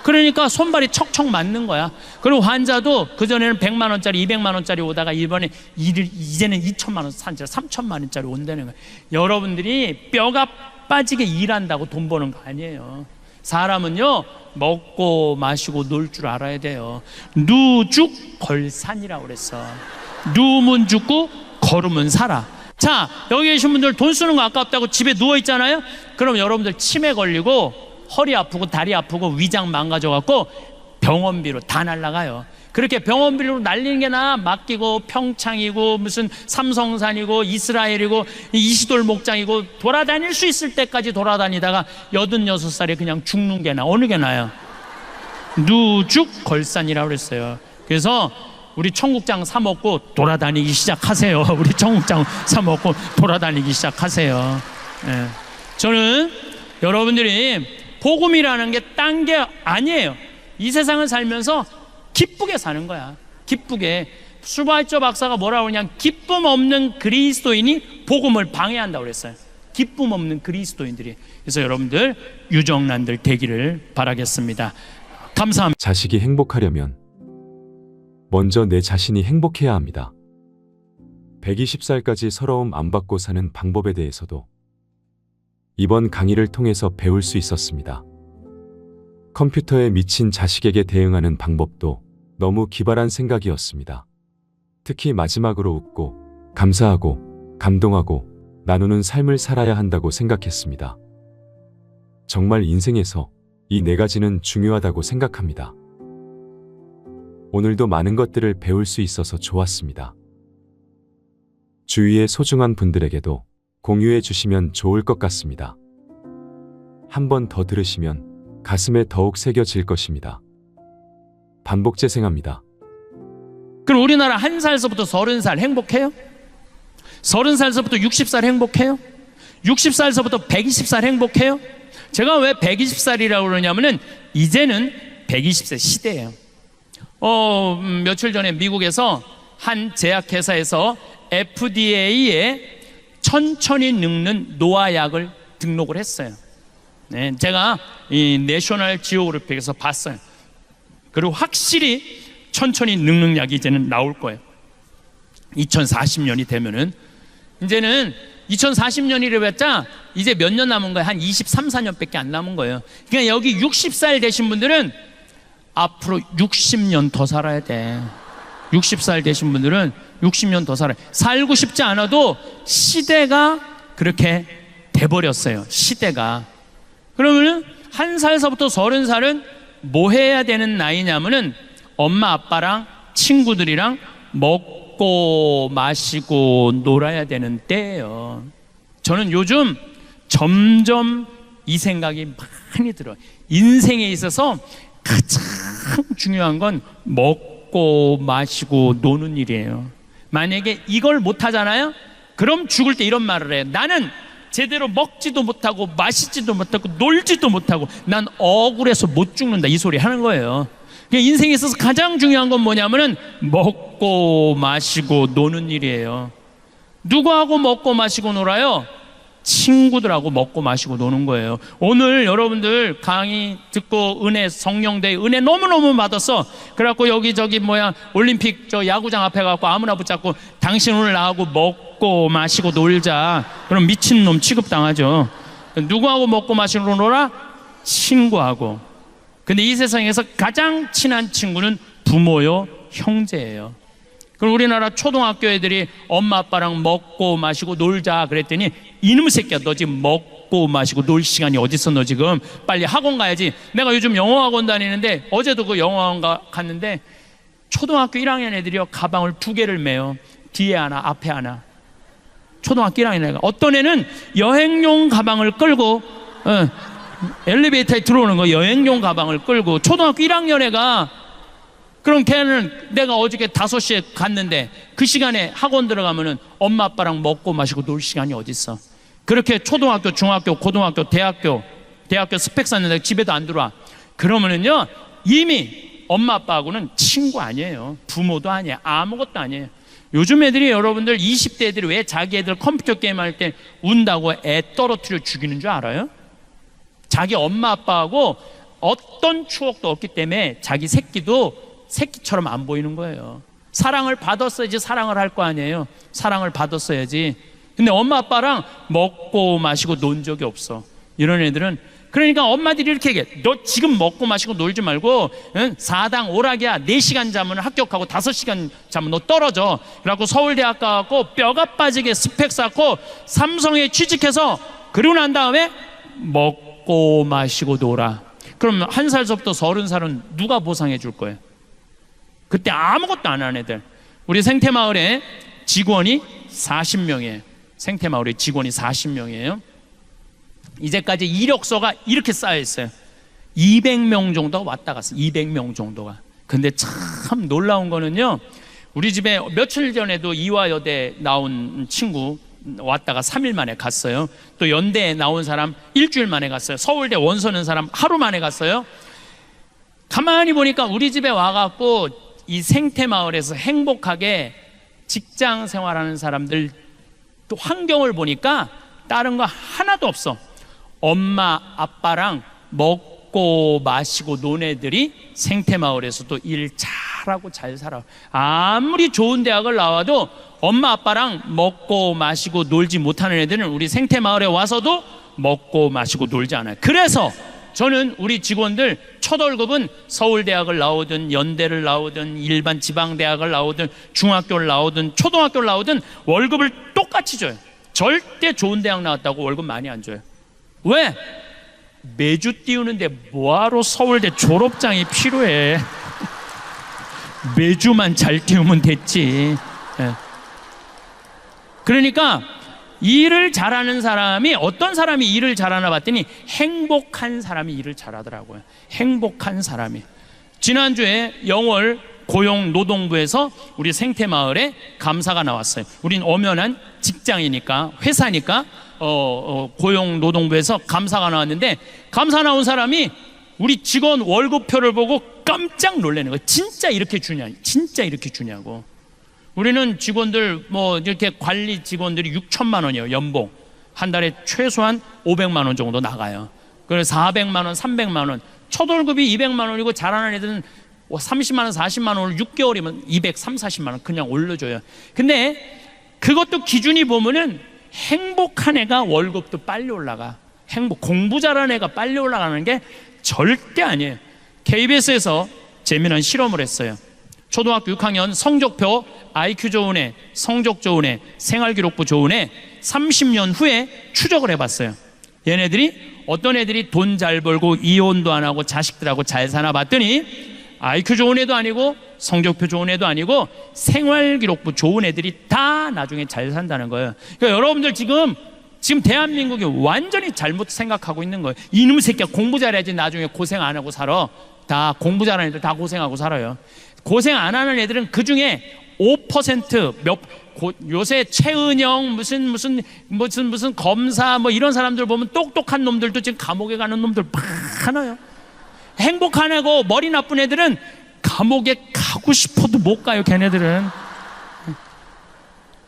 그러니까 손발이 척척 맞는 거야. 그리고 환자도 그전에는 100만 원짜리 200만 원짜리 오다가 이제는 2천만 원, 3천만 원짜리 온다는 거야. 여러분들이 뼈가 빠지게 일한다고 돈 버는 거 아니에요. 사람은요, 먹고 마시고 놀 줄 알아야 돼요. 누죽걸산이라고 그랬어. 누우면 죽고 걸으면 살아. 자, 여기 계신 분들 돈 쓰는 거 아깝다고 집에 누워 있잖아요. 그럼 여러분들 치매 걸리고 허리 아프고 다리 아프고 위장 망가져 갖고 병원비로 다 날라가요. 그렇게 병원비로 날리는 게 나아. 맡기고 평창이고 무슨 삼성산이고 이스라엘이고 이시돌 목장이고 돌아다닐 수 있을 때까지 돌아다니다가 86살에 그냥 죽는 게 나아. 어느 게 나아요? 누죽걸산이라고 그랬어요. 그래서 우리 청국장 사 먹고 돌아다니기 시작하세요. 우리 청국장 사 먹고 돌아다니기 시작하세요. 네. 저는 여러분들이 복음이라는 게 딴 게 아니에요. 이 세상을 살면서 기쁘게 사는 거야. 기쁘게. 슈바이처 박사가 뭐라고 그러냐, 기쁨 없는 그리스도인이 복음을 방해한다고 그랬어요. 기쁨 없는 그리스도인들이. 그래서 여러분들 유정란들 되기를 바라겠습니다. 감사합니다. 자식이 행복하려면 먼저 내 자신이 행복해야 합니다. 120살까지 서러움 안 받고 사는 방법에 대해서도 이번 강의를 통해서 배울 수 있었습니다. 컴퓨터에 미친 자식에게 대응하는 방법도 너무 기발한 생각이었습니다. 특히 마지막으로 웃고 감사하고 감동하고 나누는 삶을 살아야 한다고 생각했습니다. 정말 인생에서 이 4가지는 중요하다고 생각합니다. 오늘도 많은 것들을 배울 수 있어서 좋았습니다. 주위의 소중한 분들에게도 공유해 주시면 좋을 것 같습니다. 한 번 더 들으시면 가슴에 더욱 새겨질 것입니다. 반복 재생합니다. 그럼 우리나라 1살서부터 30살 행복해요? 30살서부터 60살 행복해요? 60살서부터 120살 행복해요? 제가 왜 120살이라고 그러냐면은 이제는 120세 시대예요. 며칠 전에 미국에서 한 제약회사에서 FDA에 천천히 늙는 노화약을 등록을 했어요. 네, 제가 이 내셔널 지오그래픽에서 봤어요. 그리고 확실히 천천히 늙는 약이 이제는 나올 거예요. 2040년이 되면은. 이제는 2040년이래봤자 이제 몇 년 남은 거예요? 한 23, 4년밖에 안 남은 거예요. 그러니까 여기 60살 되신 분들은 앞으로 60년 더 살아야 돼. 60살 되신 분들은 60년 더 살아요. 살고 싶지 않아도 시대가 그렇게 돼버렸어요. 시대가. 그러면은 1살서부터 30살은 뭐 해야 되는 나이냐면은 엄마 아빠랑 친구들이랑 먹고 마시고 놀아야 되는 때예요. 저는 요즘 점점 이 생각이 많이 들어요. 인생에 있어서 가장 중요한 건 먹고 마시고 노는 일이에요. 만약에 이걸 못하잖아요? 그럼 죽을 때 이런 말을 해요. 나는 제대로 먹지도 못하고 마시지도 못하고 놀지도 못하고 난 억울해서 못 죽는다, 이 소리 하는 거예요. 인생에 있어서 가장 중요한 건 뭐냐면은 먹고 마시고 노는 일이에요. 누구하고 먹고 마시고 놀아요? 친구들하고 먹고 마시고 노는 거예요. 오늘 여러분들 강의 듣고 은혜, 성령대 은혜 너무너무 받았어. 그래갖고 여기저기 올림픽 저 야구장 앞에 가고 아무나 붙잡고 당신 오늘 나하고 먹고 마시고 놀자. 그럼 미친놈 취급당하죠. 누구하고 먹고 마시고 놀아? 친구하고. 근데 이 세상에서 가장 친한 친구는 부모요, 형제예요. 그럼 우리나라 초등학교 애들이 엄마 아빠랑 먹고 마시고 놀자 그랬더니 이놈 새끼야, 너 지금 먹고 마시고 놀 시간이 어딨어? 너 지금 빨리 학원 가야지. 내가 요즘 영어학원 다니는데 어제도 그 영어학원 갔는데 초등학교 1학년 애들이요, 가방을 2개를 메요. 뒤에 하나 앞에 하나. 초등학교 1학년 애가. 어떤 애는 여행용 가방을 끌고 엘리베이터에 들어오는 거, 여행용 가방을 끌고. 초등학교 1학년 애가. 그럼 걔는 내가 어저께 5시에 갔는데 그 시간에 학원 들어가면은 엄마 아빠랑 먹고 마시고 놀 시간이 어딨어. 그렇게 초등학교, 중학교, 고등학교, 대학교 스펙 쌓는데 집에도 안 들어와. 그러면은요, 이미 엄마 아빠하고는 친구 아니에요. 부모도 아니에요. 아무것도 아니에요. 요즘 애들이, 여러분들 20대 애들이 왜 자기 애들 컴퓨터 게임 할 때 운다고 애 떨어뜨려 죽이는 줄 알아요? 자기 엄마 아빠하고 어떤 추억도 없기 때문에 자기 새끼도 새끼처럼 안 보이는 거예요. 사랑을 받았어야지 사랑을 할 거 아니에요. 사랑을 받았어야지. 근데 엄마 아빠랑 먹고 마시고 논 적이 없어. 이런 애들은. 그러니까 엄마들이 이렇게 얘기해. 너 지금 먹고 마시고 놀지 말고 4당 오락이야. 4시간 자면 합격하고 5시간 자면 너 떨어져. 그래갖고 서울대학 가갖고 뼈가 빠지게 스펙 쌓고 삼성에 취직해서, 그러고 난 다음에 먹고 마시고 놀아. 그럼 1살서부터 30살은 누가 보상해 줄 거예요? 그때 아무것도 안 하는 애들. 우리 생태마을에 직원이 40명이에요. 생태마을에 직원이 40명이에요. 이제까지 이력서가 이렇게 쌓여 있어요. 200명 정도가 왔다 갔어요. 200명 정도가. 근데 참 놀라운 거는요, 우리 집에 며칠 전에도 이화여대 나온 친구 왔다가 3일 만에 갔어요. 또 연대에 나온 사람 일주일 만에 갔어요. 서울대 원서는 사람 하루 만에 갔어요. 가만히 보니까 우리 집에 와갖고 이 생태마을에서 행복하게 직장 생활하는 사람들 또 환경을 보니까 다른 거 하나도 없어. 엄마 아빠랑 먹고 마시고 논 애들이 생태마을에서도 일 잘하고 잘 살아. 아무리 좋은 대학을 나와도 엄마 아빠랑 먹고 마시고 놀지 못하는 애들은 우리 생태마을에 와서도 먹고 마시고 놀지 않아요. 그래서 저는 우리 직원들 첫 월급은 서울대학을 나오든 연대를 나오든 일반 지방대학을 나오든 중학교를 나오든 초등학교를 나오든 월급을 똑같이 줘요. 절대 좋은 대학 나왔다고 월급 많이 안 줘요. 왜? 매주 띄우는데 뭐하러 서울대 졸업장이 필요해. 매주만 잘 띄우면 됐지. 그러니까 일을 잘하는 사람이, 어떤 사람이 일을 잘하나 봤더니 행복한 사람이 일을 잘하더라고요. 행복한 사람이. 지난주에 영월 고용노동부에서 우리 생태마을에 감사가 나왔어요. 우린 엄연한 직장이니까, 회사니까 고용노동부에서 감사가 나왔는데, 감사 나온 사람이 우리 직원 월급표를 보고 깜짝 놀라는 거예요. 진짜 이렇게 주냐? 진짜 이렇게 주냐고. 우리는 직원들 이렇게 관리 직원들이 6천만 원이에요. 연봉 한 달에 최소한 500만 원 정도 나가요. 그래서 400만 원, 300만 원. 첫 월급이 200만 원이고 잘하는 애들은 30만 원, 40만 원을 6개월이면 230, 40만 원 그냥 올려줘요. 근데 그것도 기준이 보면은 행복한 애가 월급도 빨리 올라가. 공부 잘하는 애가 빨리 올라가는 게 절대 아니에요. KBS에서 재미난 실험을 했어요. 초등학교 6학년 성적표 IQ 좋은 애, 성적 좋은 애, 생활기록부 좋은 애 30년 후에 추적을 해봤어요. 얘네들이 어떤 애들이 돈 잘 벌고 이혼도 안 하고 자식들하고 잘 사나 봤더니 IQ 좋은 애도 아니고 성적표 좋은 애도 아니고 생활기록부 좋은 애들이 다 나중에 잘 산다는 거예요. 그러니까 여러분들 지금 대한민국이 완전히 잘못 생각하고 있는 거예요. 이놈 새끼야 공부 잘해야지 나중에 고생 안 하고 살아. 다 공부 잘하는 애들 다 고생하고 살아요. 고생 안 하는 애들은 그 중에 5% 요새 최은영 무슨 검사 이런 사람들 보면 똑똑한 놈들도 지금 감옥에 가는 놈들 많아요. 행복한 애고 머리 나쁜 애들은 감옥에 가고 싶어도 못 가요. 걔네들은